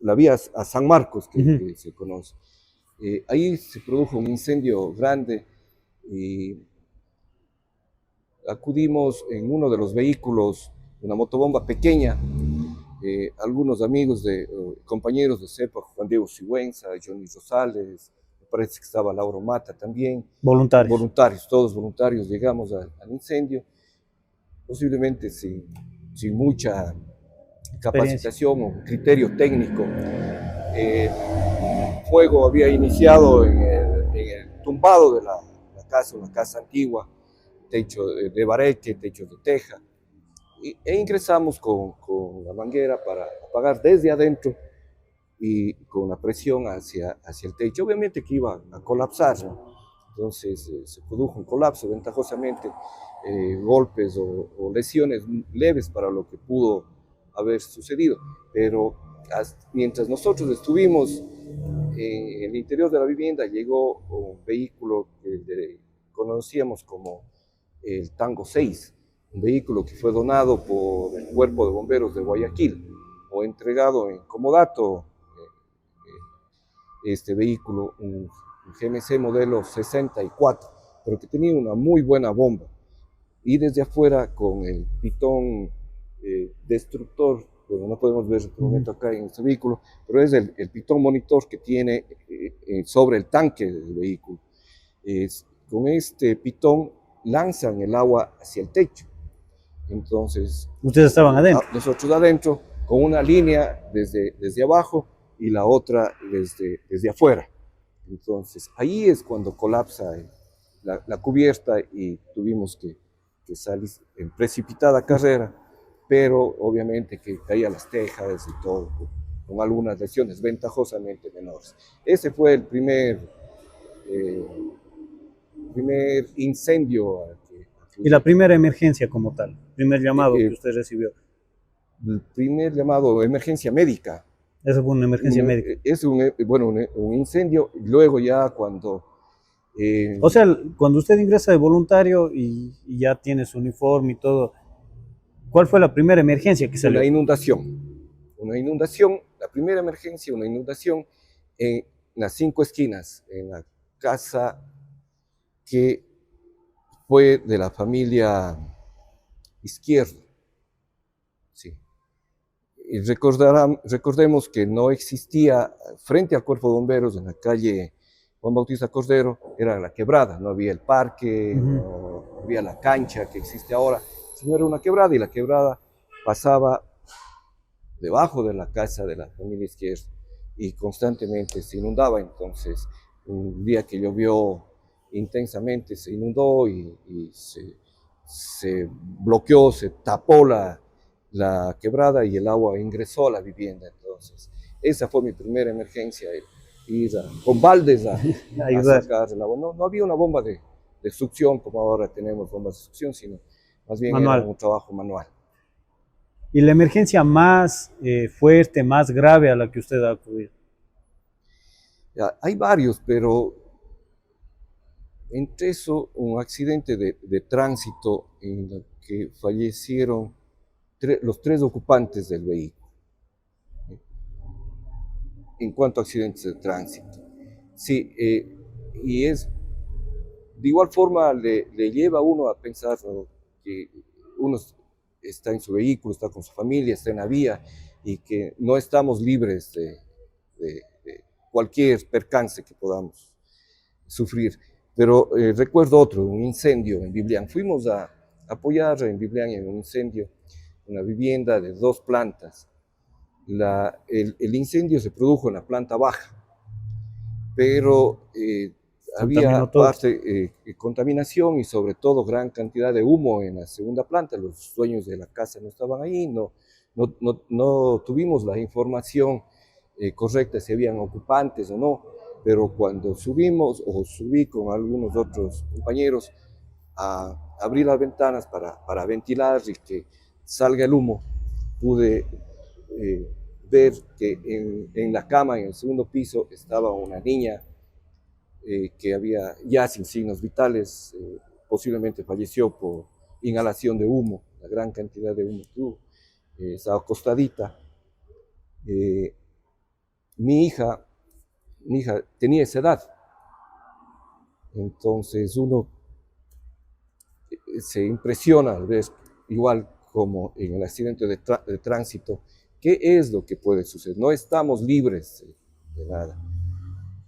la vía a San Marcos, que se conoce. Ahí se produjo un incendio grande y acudimos en uno de los vehículos, una motobomba pequeña, algunos amigos, compañeros de CEPA, Juan Diego Sigüenza, Johnny Rosales, me parece que estaba Lauro Mata también. Voluntarios. Todos voluntarios, llegamos al incendio, posiblemente sin mucha capacitación o criterio técnico. El fuego había iniciado en el tumbado de la casa, una casa antigua, techo de bareque, techo de teja, e ingresamos con la manguera para apagar desde adentro y con la presión hacia el techo. Obviamente que iba a colapsar, ¿no? Entonces se produjo un colapso, ventajosamente golpes o lesiones leves para lo que pudo haber sucedido, pero mientras nosotros estuvimos en el interior de la vivienda llegó un vehículo que conocíamos como el Tango 6, un vehículo que fue donado por el Cuerpo de Bomberos de Guayaquil o entregado en comodato. Este vehículo, un GMC modelo 64, pero que tenía una muy buena bomba. Y desde afuera, con el pitón destructor, bueno, no podemos ver en este momento acá en este vehículo, pero es el pitón monitor que tiene sobre el tanque del vehículo. Con este pitón lanzan el agua hacia el techo. Entonces, ustedes estaban adentro. Nosotros adentro, con una línea desde abajo y la otra desde afuera. Entonces, ahí es cuando colapsa la cubierta y tuvimos que salir en precipitada carrera, pero obviamente que caían las tejas y todo, con algunas lesiones ventajosamente menores. Ese fue el primer incendio. Y la primera emergencia como tal, primer llamado que usted recibió. El primer llamado, emergencia médica. Esa fue una emergencia médica. Es un incendio, luego ya cuando... o sea, cuando usted ingresa de voluntario y ya tiene su uniforme y todo, ¿cuál fue la primera emergencia que salió? Una inundación, la primera emergencia, una inundación en las 5 esquinas, en la casa que fue de la familia Izquierdo. Sí. Y recordemos que no existía, frente al Cuerpo de Bomberos, en la calle Juan Bautista Cordero, era la quebrada, no había el parque, no había la cancha que existe ahora, sino era una quebrada, y la quebrada pasaba debajo de la casa de la familia Izquierdo y constantemente se inundaba. Entonces, un día que llovió intensamente, se inundó y se bloqueó, se tapó la quebrada y el agua ingresó a la vivienda. Entonces, esa fue mi primera emergencia, ir con baldes a sacar el agua. No había una bomba de succión como ahora tenemos bombas de succión, sino más bien era un trabajo manual. ¿Y la emergencia más fuerte, más grave a la que usted ha acudido? Hay varios, pero entre eso, un accidente de tránsito en el que fallecieron los 3 ocupantes del vehículo. En cuanto a accidentes de tránsito. Sí, y es, de igual forma le lleva a uno a pensar, ¿no?, que uno está en su vehículo, está con su familia, está en la vía, y que no estamos libres de cualquier percance que podamos sufrir. Pero recuerdo otro, un incendio en Biblián. Fuimos a apoyar en Biblián en un incendio, una vivienda de 2 plantas. El incendio se produjo en la planta baja, pero había contaminación y sobre todo gran cantidad de humo en la segunda planta. Los dueños de la casa no estaban ahí, no tuvimos la información correcta si habían ocupantes o no, pero cuando subí con algunos otros compañeros a abrir las ventanas para ventilar y que salga el humo, pude ver que en la cama, en el segundo piso, estaba una niña que había ya sin signos vitales, posiblemente falleció por inhalación de humo, la gran cantidad de humo que hubo. Estaba acostadita. Mi hija tenía esa edad, entonces uno se impresiona al ver, igual como en el accidente de tránsito, qué es lo que puede suceder. No estamos libres de nada.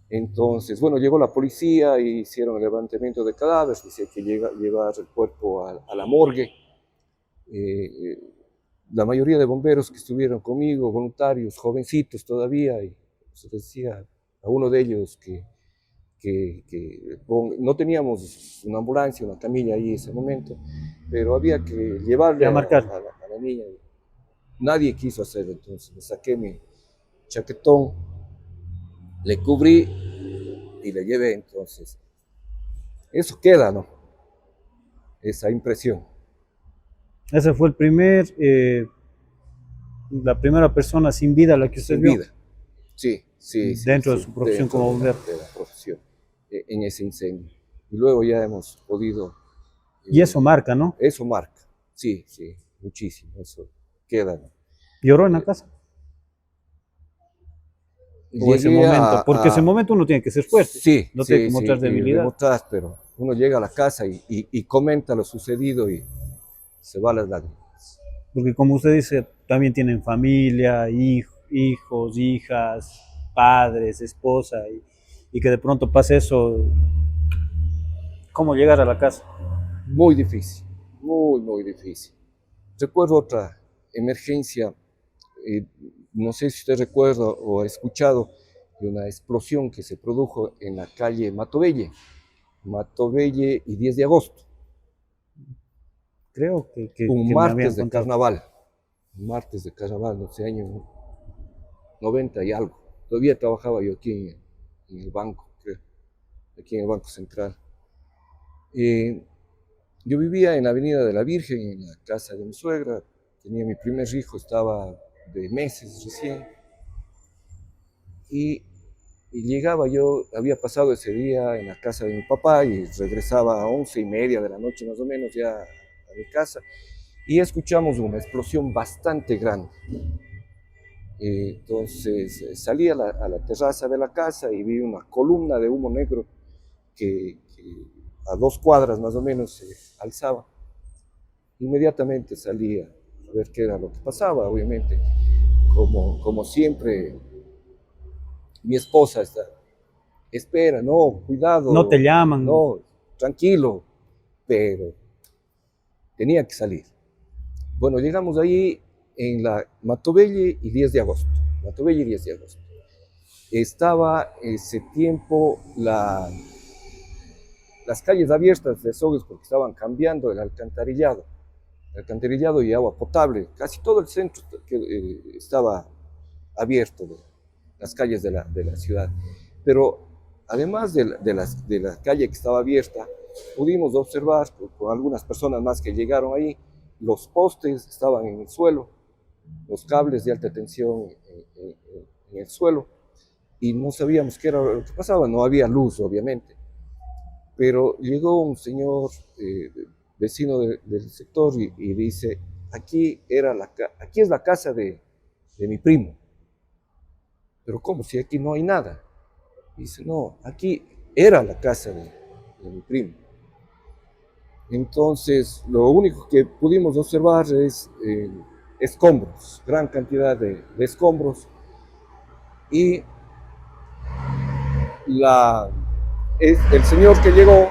Entonces, bueno, llegó la policía y hicieron el levantamiento de cadáveres, dice que llevar el cuerpo a la morgue. La mayoría de bomberos que estuvieron conmigo, voluntarios, jovencitos todavía, y se decía a uno de ellos que no teníamos una ambulancia, una camilla ahí en ese momento, pero había que llevarle a la niña. Nadie quiso hacerlo, entonces me saqué mi chaquetón, le cubrí y le llevé. Entonces eso queda, ¿no? Esa impresión. Ese fue la primera persona sin vida a la que usted vio. Sin vida, sí. Dentro de su profesión como bombero. De la profesión, en ese incendio. Y luego ya hemos podido... Y eso marca, ¿no? Eso marca, sí, muchísimo, eso queda, ¿no? ¿Lloró en la casa? O ese momento, porque ese momento uno tiene que ser fuerte, no tiene que mostrar debilidad. Pero uno llega a la casa y comenta lo sucedido y se va a las lágrimas. Porque como usted dice, también tienen familia, hijos, hijas, padres, esposa, y que de pronto pase eso. ¿Cómo llegar a la casa? Muy difícil, muy difícil. Recuerdo otra emergencia, no sé si usted recuerda o ha escuchado de una explosión que se produjo en la calle Matobelle y 10 de agosto. Creo que un martes de carnaval, no sé, año 90 y algo. Todavía trabajaba yo aquí en el banco, creo, aquí en el Banco Central. Yo vivía en la Avenida de la Virgen, en la casa de mi suegra. Tenía mi primer hijo, estaba de meses recién. Y llegaba yo, había pasado ese día en la casa de mi papá y regresaba a 11:30 de la noche más o menos ya a mi casa. Y escuchamos una explosión bastante grande. Entonces salí a la terraza de la casa y vi una columna de humo negro que a 2 cuadras más o menos se alzaba. Inmediatamente salí a ver qué era lo que pasaba. Obviamente, como siempre, mi esposa espera, no, cuidado. No te llaman. No, tranquilo, pero tenía que salir. Bueno, llegamos ahí en la Matobelle y 10 de agosto. Estaba ese tiempo las calles abiertas de Sogues porque estaban cambiando el alcantarillado y agua potable. Casi todo el centro estaba abierto, las calles de la ciudad. Pero además de la calle que estaba abierta, pudimos observar con algunas personas más que llegaron ahí, los postes estaban en el suelo, los cables de alta tensión en el suelo, y no sabíamos qué era lo que pasaba. No había luz, obviamente. Pero llegó un señor vecino del sector y dice, aquí es la casa de mi primo. Pero ¿cómo? Si aquí no hay nada. Dice, no, aquí era la casa de mi primo. Entonces, lo único que pudimos observar es escombros, gran cantidad de escombros. Y el señor que llegó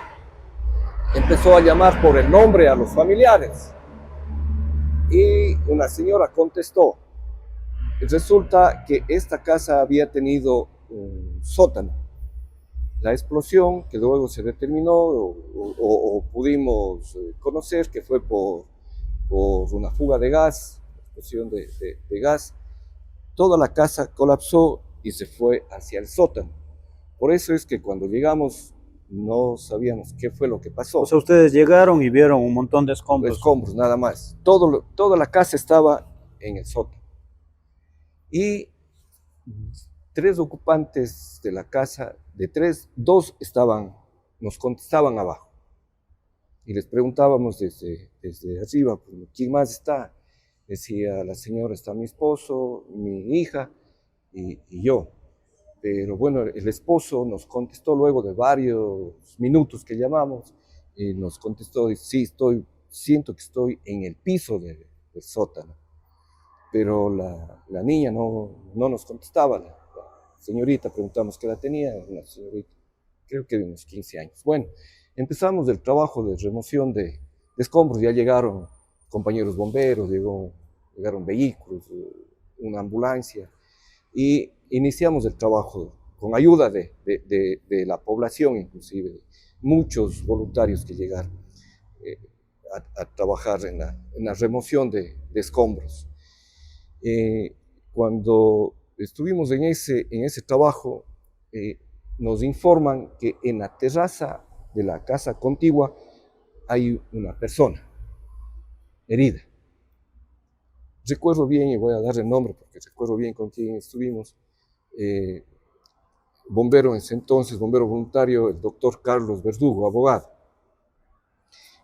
empezó a llamar por el nombre a los familiares y una señora contestó. Resulta que esta casa había tenido un sótano. La explosión, que luego se determinó o pudimos conocer que fue por una fuga de gas, explosión de gas, toda la casa colapsó y se fue hacia el sótano. Por eso es que cuando llegamos no sabíamos qué fue lo que pasó. O sea, ustedes llegaron y vieron un montón de escombros. Escombros, nada más. Toda la casa estaba en el sótano. Y 3 ocupantes de la casa, de 3, 2 nos contestaban abajo. Y les preguntábamos desde arriba, ¿quién más está? Decía la señora, está mi esposo, mi hija y yo. Pero bueno, el esposo nos contestó luego de varios minutos que llamamos, y nos contestó, sí, siento que estoy en el piso del sótano. Pero la niña no nos contestaba. La señorita, preguntamos qué edad tenía, una señorita, creo que de unos 15 años. Bueno, empezamos el trabajo de remoción de escombros, ya llegaron compañeros bomberos, llegaron vehículos, una ambulancia, y iniciamos el trabajo con ayuda de la población, inclusive, muchos voluntarios que llegaron a trabajar en la remoción de escombros. Cuando estuvimos en ese trabajo, nos informan que en la terraza de la casa contigua hay una persona herida. Recuerdo bien, y voy a dar el nombre porque recuerdo bien con quién estuvimos, bombero en ese entonces, bombero voluntario, el doctor Carlos Verdugo, abogado.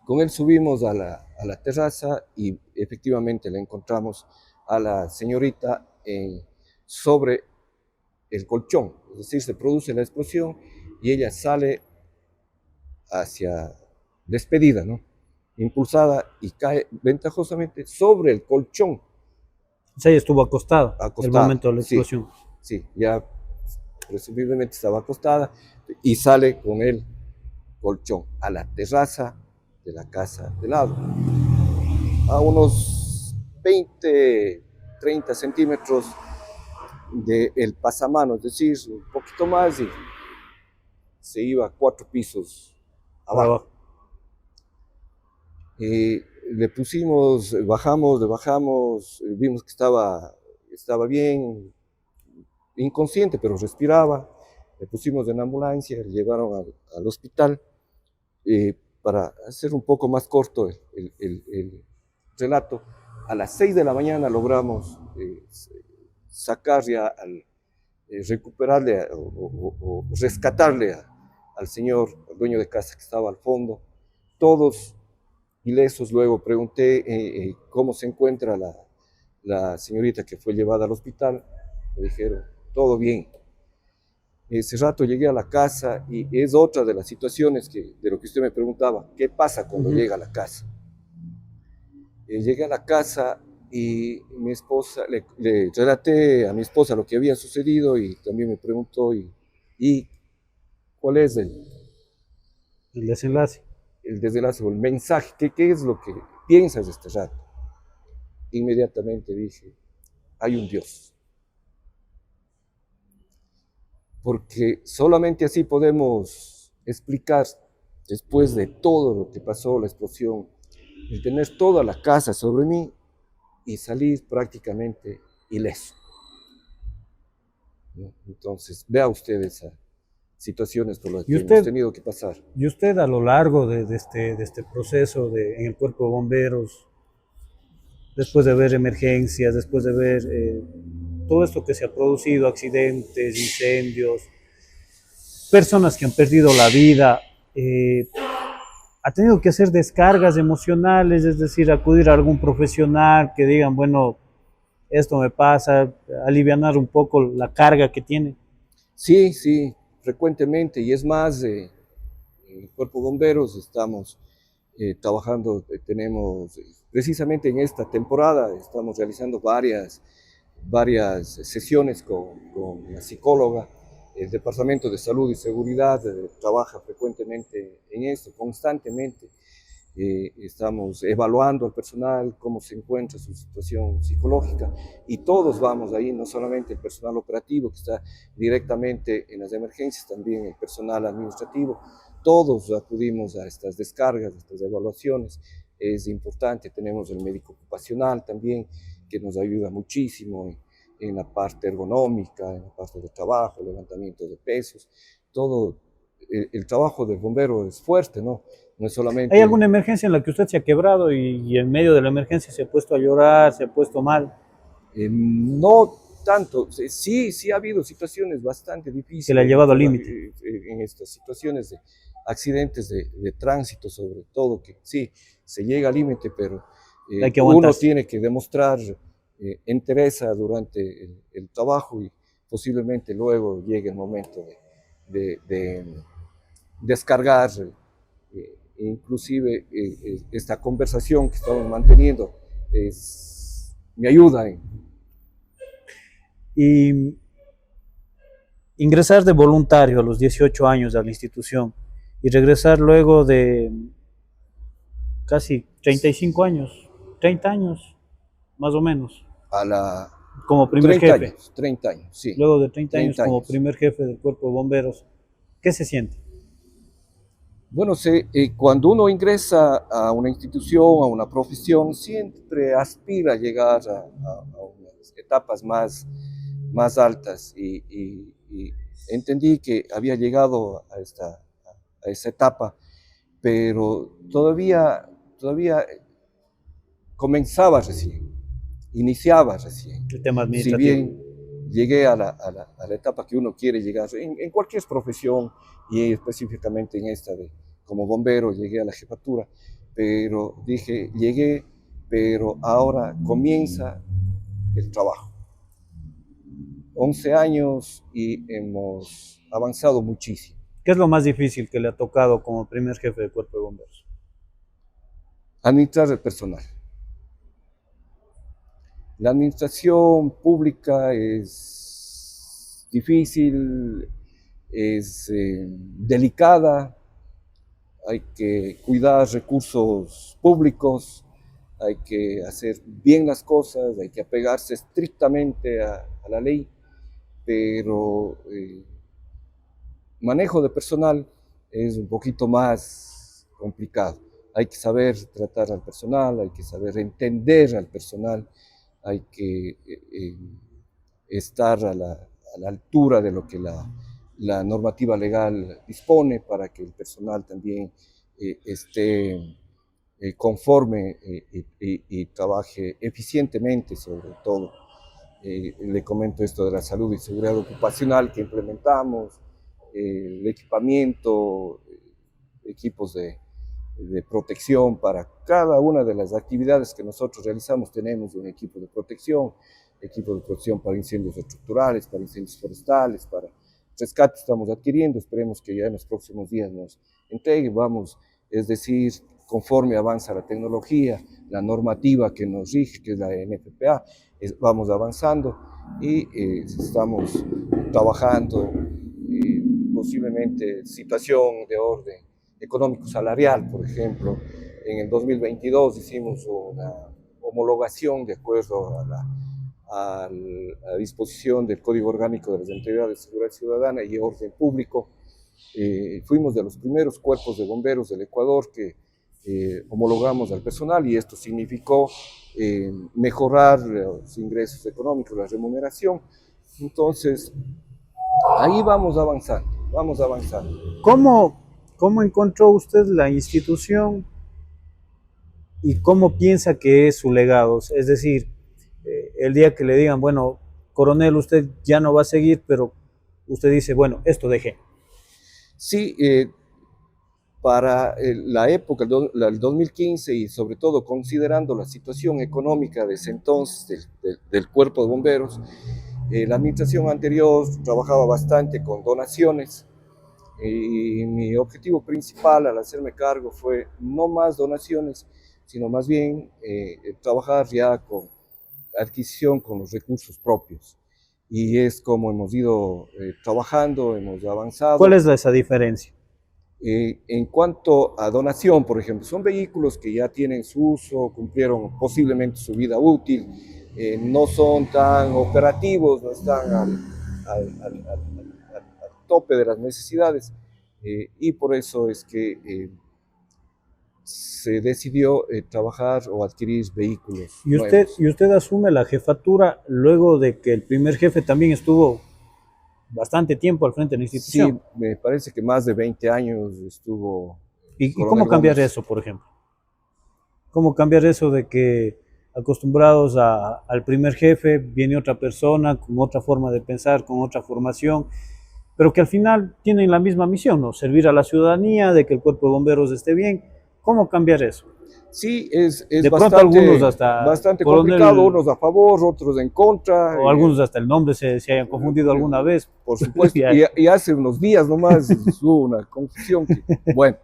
Con él subimos a la terraza y efectivamente la encontramos a la señorita sobre el colchón, es decir, se produce la explosión y ella sale hacia despedida, ¿no? Impulsada y cae ventajosamente sobre el colchón. O sea, ella estuvo acostada en el momento de la explosión. Sí, ya presumiblemente estaba acostada y sale con el colchón a la terraza de la casa de lado, a unos 20, 30 centímetros del pasamano, es decir, un poquito más y se iba 4 pisos abajo. Le pusimos, le bajamos, vimos que estaba bien, inconsciente, pero respiraba. Le pusimos en ambulancia, le llevaron al hospital. Para hacer un poco más corto el relato, a las 6 de la mañana logramos sacar ya, recuperarle o rescatarle al señor, al dueño de casa que estaba al fondo, todos ilesos. Luego pregunté cómo se encuentra la señorita que fue llevada al hospital. Me dijeron, todo bien. Ese rato llegué a la casa y es otra de las situaciones de lo que usted me preguntaba, ¿qué pasa cuando llega a la casa? Llegué a la casa y mi esposa, le relaté a mi esposa lo que había sucedido y también me preguntó, ¿y cuál es el desenlace? El desenlace o el mensaje, ¿qué es lo que piensas de este rato? Inmediatamente dije, hay un Dios. Porque solamente así podemos explicar, después de todo lo que pasó, la explosión, el tener toda la casa sobre mí y salir prácticamente ileso. Entonces, vea usted esas situaciones por las que hemos tenido que pasar. Y usted, a lo largo de este proceso en el cuerpo de bomberos, después de ver emergencias, después de ver todo esto que se ha producido, accidentes, incendios, personas que han perdido la vida, ha tenido que hacer descargas emocionales, es decir, acudir a algún profesional que digan, bueno, esto me pasa, alivianar un poco la carga que tiene. Sí, frecuentemente, y es más, en el Cuerpo de Bomberos estamos trabajando, tenemos, precisamente en esta temporada, estamos realizando varias sesiones con la psicóloga, El Departamento de Salud y Seguridad trabaja frecuentemente en esto, constantemente. Estamos evaluando al personal, cómo se encuentra su situación psicológica, y todos vamos ahí, no solamente el personal operativo que está directamente en las emergencias, también el personal administrativo, todos acudimos a estas descargas, a estas evaluaciones. Es importante, tenemos el médico ocupacional también, que nos ayuda muchísimo en la parte ergonómica, en la parte de trabajo, levantamiento de pesos, todo. El trabajo del bombero es fuerte, ¿no? No es solamente... ¿Hay alguna emergencia en la que usted se ha quebrado y en medio de la emergencia se ha puesto a llorar, se ha puesto mal? No tanto, sí ha habido situaciones bastante difíciles. Que le ha llevado al límite. En estas situaciones de accidentes de tránsito, sobre todo, que sí, se llega al límite, pero Hay que uno aguantarse. tiene que demostrar entereza durante el trabajo, y posiblemente luego llegue el momento de descargar. Inclusive esta conversación que estamos manteniendo me ayuda Y ingresar de voluntario a los 18 años a la institución y regresar luego de casi 35 años, 30 años, más o menos, a la como primer 30 jefe. años, 30 años, sí. Luego de 30 años 30 como años. primer jefe del Cuerpo de Bomberos, ¿qué se siente? Bueno, cuando uno ingresa a una institución, a una profesión, siempre aspira a llegar a unas etapas más altas, y entendí que había llegado a esa etapa, pero todavía comenzaba recién, iniciaba recién. El tema Si administrativo. bien llegué a la etapa que uno quiere llegar, en cualquier profesión, y específicamente en esta como bombero, llegué a la jefatura, pero dije, llegué, pero ahora comienza el trabajo. 11 años y hemos avanzado muchísimo. ¿Qué es lo más difícil que le ha tocado como primer jefe del Cuerpo de Bomberos? Administrar el personal. La administración pública es difícil, es delicada, hay que cuidar recursos públicos, hay que hacer bien las cosas, hay que apegarse estrictamente a la ley, pero manejo de personal es un poquito más complicado. Hay que saber tratar al personal, hay que saber entender al personal, hay que estar a la altura de lo que la normativa legal dispone, para que el personal también esté conforme y trabaje eficientemente, sobre todo. Le comento esto de la salud y seguridad ocupacional que implementamos, el equipamiento, equipos de protección para cada una de las actividades que nosotros realizamos. Tenemos un equipo de protección para incendios estructurales, para incendios forestales, para rescate estamos adquiriendo, esperemos que ya en los próximos días nos entregue, es decir, conforme avanza la tecnología, la normativa que nos rige, que es la NFPA, vamos avanzando y estamos trabajando, posiblemente situación de orden económico-salarial, por ejemplo. En el 2022 hicimos una homologación de acuerdo a la disposición del Código Orgánico de las Entidades de Seguridad Ciudadana y Orden Público. Fuimos de los primeros cuerpos de bomberos del Ecuador que homologamos al personal, y esto significó mejorar los ingresos económicos, la remuneración. Entonces, ahí vamos avanzando. ¿Cómo encontró usted la institución y cómo piensa que es su legado? Es decir, el día que le digan, bueno, coronel, usted ya no va a seguir, pero usted dice, bueno, esto dejé. Sí, para la época, el 2015, y sobre todo considerando la situación económica de ese entonces del Cuerpo de Bomberos, la administración anterior trabajaba bastante con donaciones, y mi objetivo principal al hacerme cargo fue no más donaciones, sino más bien trabajar ya con adquisición con los recursos propios. y es como hemos ido trabajando, hemos avanzado. ¿Cuál es esa diferencia? En cuanto a donación, por ejemplo, son vehículos que ya tienen su uso, cumplieron posiblemente su vida útil, no son tan operativos, no están al tope de las necesidades, y por eso es que se decidió trabajar o adquirir vehículos nuevos. ¿Y usted asume la jefatura luego de que el primer jefe también estuvo bastante tiempo al frente de la institución? Sí, me parece que más de 20 años estuvo. ¿Y cómo cambiar Gómez. eso, por ejemplo? ¿Cómo cambiar eso de que acostumbrados al primer jefe viene otra persona con otra forma de pensar, con otra formación, pero que al final tienen la misma misión, ¿no? Servir a la ciudadanía, de que el cuerpo de bomberos esté bien? ¿Cómo cambiar eso? Sí, es De pronto algunos hasta bastante coronel, complicado, unos a favor, otros en contra. o algunos hasta el nombre se hayan confundido alguna vez. Por supuesto, y hace unos días nomás hubo una confusión. Bueno,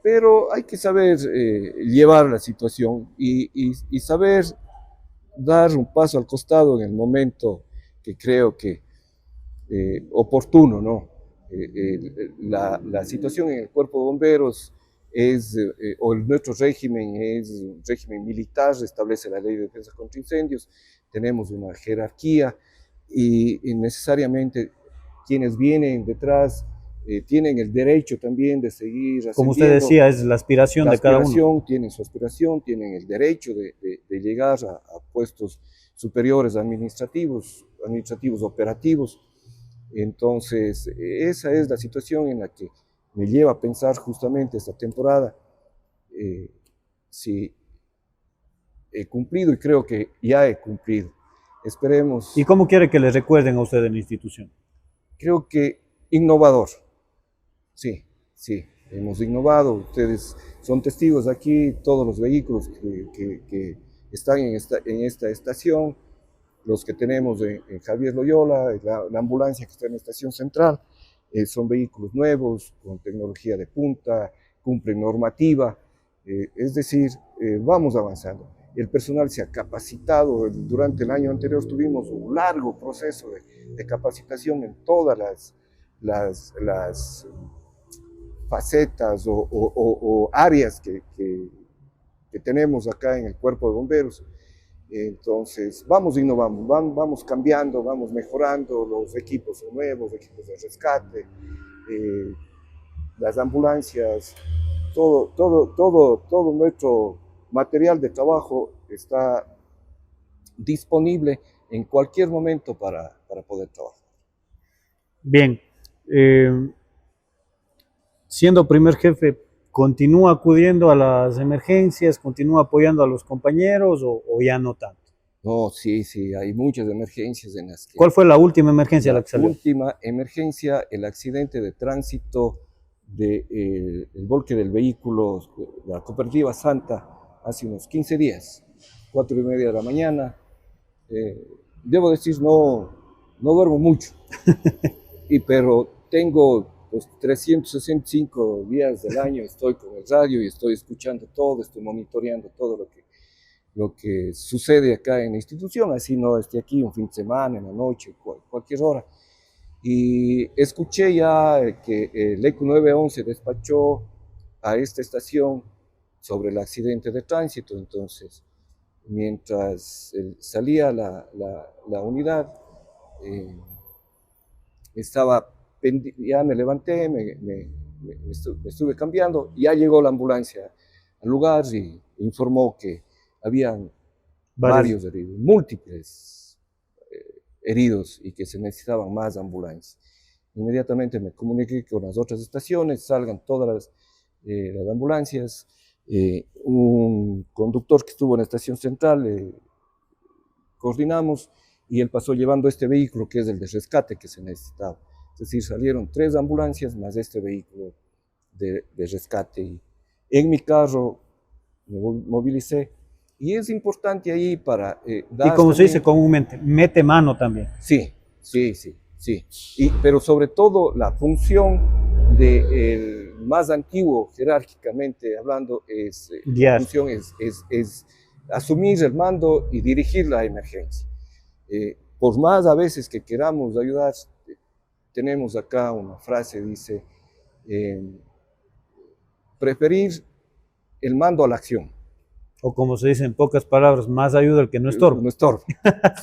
pero hay que saber llevar la situación y saber dar un paso al costado en el momento que creo que oportuno, ¿no? La situación en el cuerpo de bomberos o nuestro régimen es un régimen militar, establece la ley de defensa contra incendios, tenemos una jerarquía y necesariamente quienes vienen detrás tienen el derecho también de seguir ascendiendo. Como usted decía, es la aspiración de cada uno. Tienen su aspiración, tienen el derecho de llegar a puestos superiores administrativos operativos. Entonces, esa es la situación en la que me lleva a pensar justamente esta temporada si he cumplido, y creo que ya he cumplido. Esperemos. ¿Y cómo quiere que le recuerden a usted en la institución? Creo que innovador. Sí, hemos innovado. Ustedes son testigos aquí, todos los vehículos que están en esta estación, los que tenemos en Javier Loyola, la ambulancia que está en la estación central, son vehículos nuevos, con tecnología de punta, cumplen normativa, es decir, vamos avanzando. El personal se ha capacitado, durante el año anterior tuvimos un largo proceso de capacitación en todas las facetas o áreas que tenemos acá en el cuerpo de bomberos. Entonces, vamos innovando, vamos cambiando, vamos mejorando, los equipos son nuevos, equipos de rescate, las ambulancias, todo nuestro material de trabajo está disponible en cualquier momento para poder trabajar. Bien, siendo primer jefe, ¿continúa acudiendo a las emergencias, continúa apoyando a los compañeros o ya no tanto? No, sí, hay muchas emergencias en las que... ¿Cuál fue la última emergencia a la que salió? La última emergencia, el accidente de tránsito del volque del vehículo, la cooperativa Santa, hace unos 15 días, 4:30 de la mañana. Debo decir, no duermo mucho, pero tengo los 365 días del año, estoy con el radio y estoy escuchando todo, estoy monitoreando todo lo que sucede acá en la institución, así no esté aquí un fin de semana, en la noche, cualquier hora. Y escuché ya que el ECU 911 despachó a esta estación sobre el accidente de tránsito. Entonces, mientras salía la unidad, ya me levanté, me estuve cambiando, ya llegó la ambulancia al lugar y informó que habían varios heridos, múltiples heridos, y que se necesitaban más ambulancias. Inmediatamente me comuniqué con las otras estaciones, salgan todas las ambulancias. Un conductor que estuvo en la estación central, coordinamos, y él pasó llevando este vehículo que es el de rescate que se necesitaba. Es decir, salieron 3 ambulancias más este vehículo de rescate. Y en mi carro me movilicé. Y es importante ahí para dar... Y como también, se dice comúnmente, mete mano también. Sí. Pero sobre todo la función del más antiguo, jerárquicamente hablando, la función es asumir el mando y dirigir la emergencia. Por más a veces que queramos ayudar, tenemos acá una frase, dice, preferir el mando a la acción. O como se dice en pocas palabras, más ayuda el que no estorba. No estorba,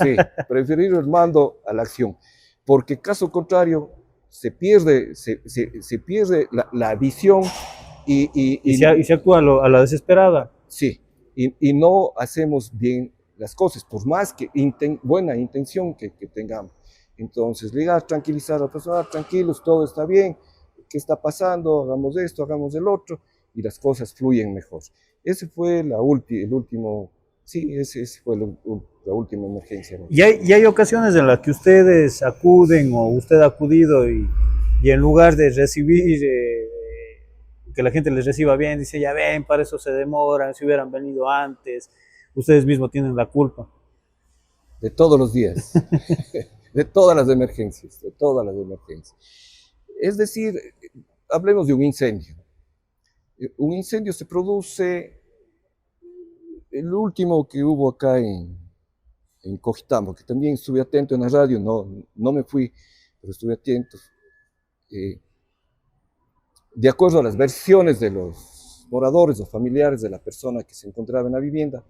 sí, preferir el mando a la acción, porque caso contrario se pierde la visión Y se actúa a la desesperada. sí, y no hacemos bien las cosas, por más que buena intención que tengamos. Entonces, llegar, tranquilizar a la persona, tranquilos, todo está bien, ¿qué está pasando? Hagamos esto, hagamos el otro, y las cosas fluyen mejor. Ese fue la última emergencia, ¿no? Y hay ocasiones en las que ustedes acuden o usted ha acudido y en lugar de recibir, que la gente les reciba bien, dice, ya ven, para eso se demoran, si hubieran venido antes, ustedes mismos tienen la culpa. De todos los días, de todas las emergencias, Es decir, hablemos de un incendio. Un incendio se produce, el último que hubo acá en Cojitambo, que también estuve atento en la radio, no me fui, pero estuve atento. De acuerdo a las versiones de los moradores o familiares de la persona que se encontraba en la vivienda,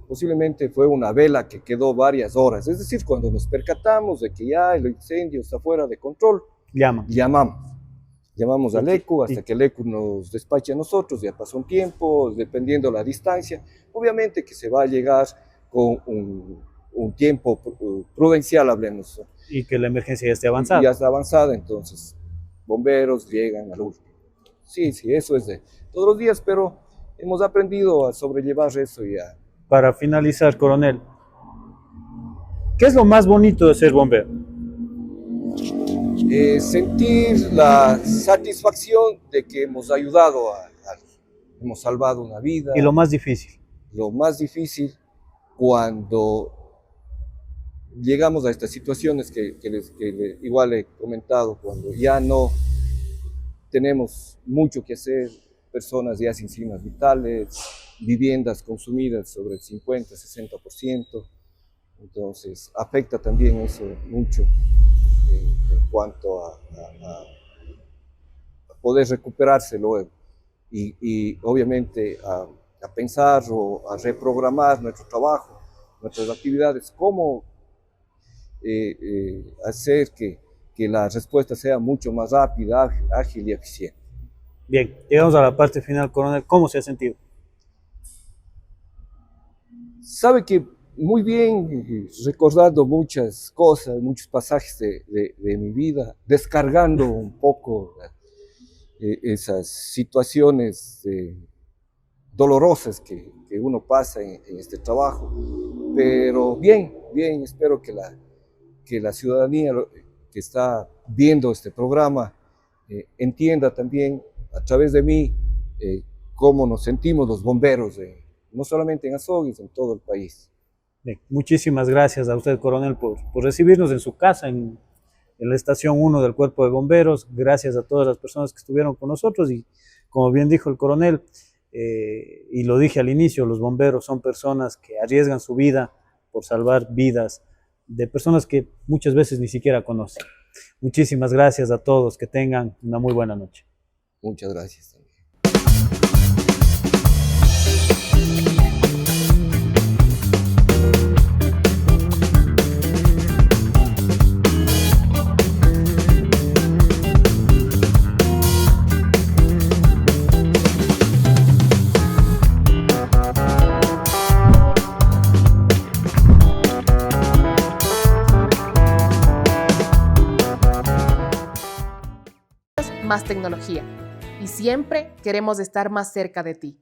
posiblemente fue una vela que quedó varias horas. Es decir, cuando nos percatamos de que ya el incendio está fuera de control, llamamos al ECU hasta que el ECU nos despache a nosotros. Ya pasó un tiempo, dependiendo la distancia, obviamente que se va a llegar con un tiempo prudencial, hablemos. Y que la emergencia ya esté avanzada. Ya está avanzada, entonces bomberos llegan al último. Sí, eso es de todos los días, pero hemos aprendido a sobrellevar eso ya. Para finalizar, coronel, ¿qué es lo más bonito de ser bombero? Sentir la satisfacción de que hemos ayudado, hemos salvado una vida. ¿Y lo más difícil? Lo más difícil cuando llegamos a estas situaciones que igual he comentado, cuando ya no tenemos mucho que hacer, personas ya sin signos vitales, viviendas consumidas sobre el 50-60%, entonces afecta también eso mucho en cuanto a poder recuperarse luego y obviamente a pensar o a reprogramar nuestro trabajo, nuestras actividades, cómo hacer que la respuesta sea mucho más rápida, ágil y eficiente. Bien, llegamos a la parte final, coronel. ¿Cómo se ha sentido? Sabe que muy bien, recordando muchas cosas, muchos pasajes de mi vida, descargando un poco esas situaciones dolorosas que uno pasa en este trabajo. Pero bien, espero que la ciudadanía que está viendo este programa entienda también a través de mí cómo nos sentimos los bomberos, no solamente en Azogues, en todo el país. Bien, muchísimas gracias a usted, coronel, por recibirnos en su casa, en la estación 1 del Cuerpo de Bomberos. Gracias a todas las personas que estuvieron con nosotros y, como bien dijo el coronel, y lo dije al inicio, los bomberos son personas que arriesgan su vida por salvar vidas de personas que muchas veces ni siquiera conocen. Muchísimas gracias a todos, que tengan una muy buena noche. Muchas gracias también. Más tecnología y siempre queremos estar más cerca de ti.